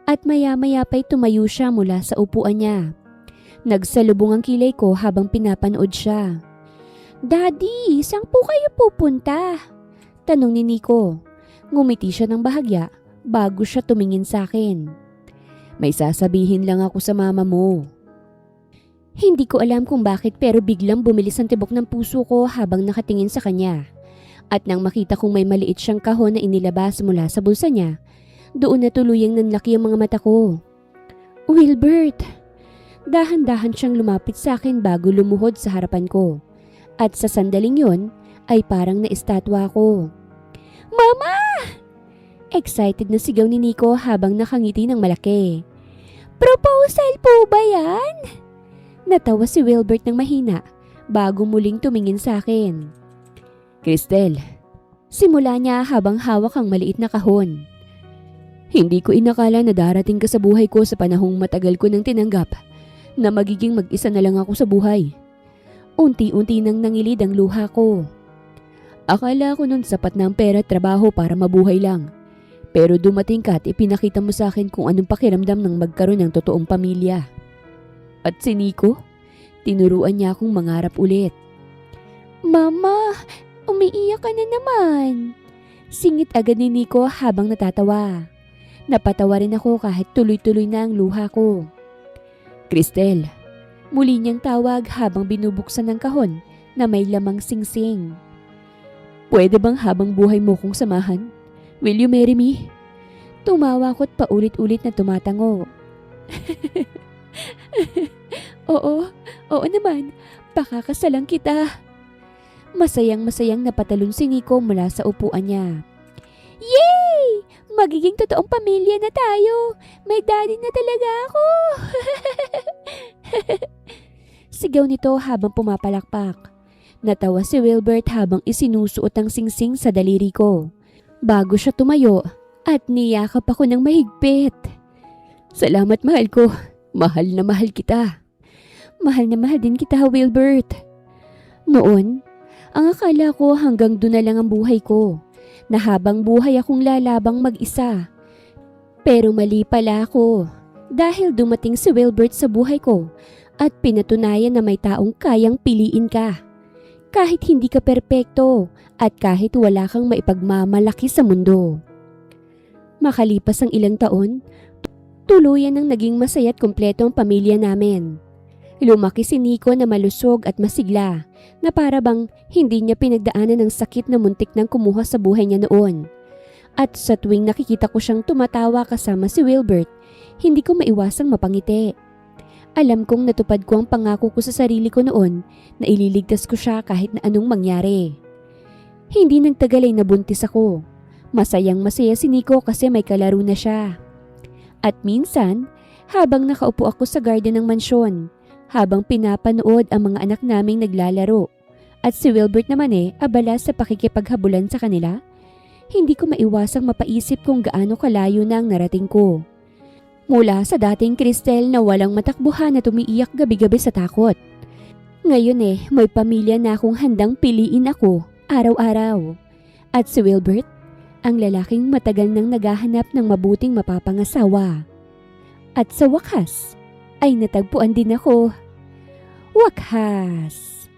S1: At maya-maya pa'y tumayo siya mula sa upuan niya. Nagsalubong ang kilay ko habang pinapanood siya. "Daddy, saan po kayo pupunta?" tanong ni Nico. Ngumiti siya ng bahagya bago siya tumingin sa akin. "May sasabihin lang ako sa mama mo." Hindi ko alam kung bakit pero biglang bumilis ang tibok ng puso ko habang nakatingin sa kanya. At nang makita kong may maliit siyang kahon na inilabas mula sa bulsa niya, doon na tuluyang nanlaki ang mga mata ko. "Wilbert!" Dahan-dahan siyang lumapit sa akin bago lumuhod sa harapan ko. At sa sandaling yon ay parang naistatwa ako. "Mama!" Excited na sigaw ni Nico habang nakangiti ng malaki. "Proposal po ba yan?" Natawa si Wilbert ng mahina bago muling tumingin sa akin. "Cristel," simula niya habang hawak ang maliit na kahon. "Hindi ko inakala na darating ka sa buhay ko sa panahong matagal ko nang tinanggap na magiging mag-isa na lang ako sa buhay." Unti-unti nang nangilid ang luha ko. "Akala ko nun sapat na ang pera at trabaho para mabuhay lang. Pero dumating ka at ipinakita mo sa akin kung anong pakiramdam ng magkaroon ng totoong pamilya." At si Nico, tinuruan niya akong mangarap ulit. "Mama, umiiyak ka na naman." Singit agad ni Nico habang natatawa. Napatawa rin ako kahit tuloy-tuloy na ang luha ko. "Cristel," muli niyang tawag habang binubuksan ng kahon na may lamang singsing. "Pwede bang habang buhay mo kong samahan? Will you marry me?" Tumawa ko't paulit-ulit na tumatango. Oo naman, pakakasalan kita." Masayang-masayang napatalon si Nico mula sa upuan niya. "Yay! Magiging totoong pamilya na tayo. May daddy na talaga ako." Sigaw nito habang pumapalakpak. Natawa si Wilbert habang isinusuot ang singsing sa daliri ko. Bago siya tumayo at niyakap ako ng mahigpit. "Salamat mahal ko. Mahal na mahal kita." "Mahal na mahal din kita, Wilbert." Noon, ang akala ko hanggang doon na lang ang buhay ko. na habang buhay akong lalabang mag-isa. Pero mali pala ako dahil dumating si Wilbert sa buhay ko at pinatunayan na may taong kayang piliin ka. Kahit hindi ka perpekto at kahit wala kang maipagmamalaki sa mundo. Makalipas ang ilang taon, tuluyan ang naging masaya at kumpleto ang pamilya namin. Lumaki si Nico na malusog at masigla na para bang hindi niya pinagdaanan ng sakit na muntik nang kumuha sa buhay niya noon. At sa tuwing nakikita ko siyang tumatawa kasama si Wilbert, hindi ko maiwasang mapangiti. Alam kong natupad ko ang pangako ko sa sarili ko noon na ililigtas ko siya kahit na anong mangyari. Hindi nagtagal ay nabuntis ako. Masayang masaya si Nico kasi may kalaro na siya. At minsan, habang nakaupo ako sa garden ng mansyon, habang pinapanood ang mga anak naming naglalaro, at si Wilbert naman abala sa pakikipaghabulan sa kanila, hindi ko maiwasang mapaisip kung gaano kalayo na ang narating ko. Mula sa dating Cristel na walang matakbuhan at umiiyak gabi-gabi sa takot. Ngayon may pamilya na akong handang piliin ako araw-araw. At si Wilbert, ang lalaking matagal nang naghahanap ng mabuting mapapangasawa. At sa wakas, ay natagpuan din ako. Wakas!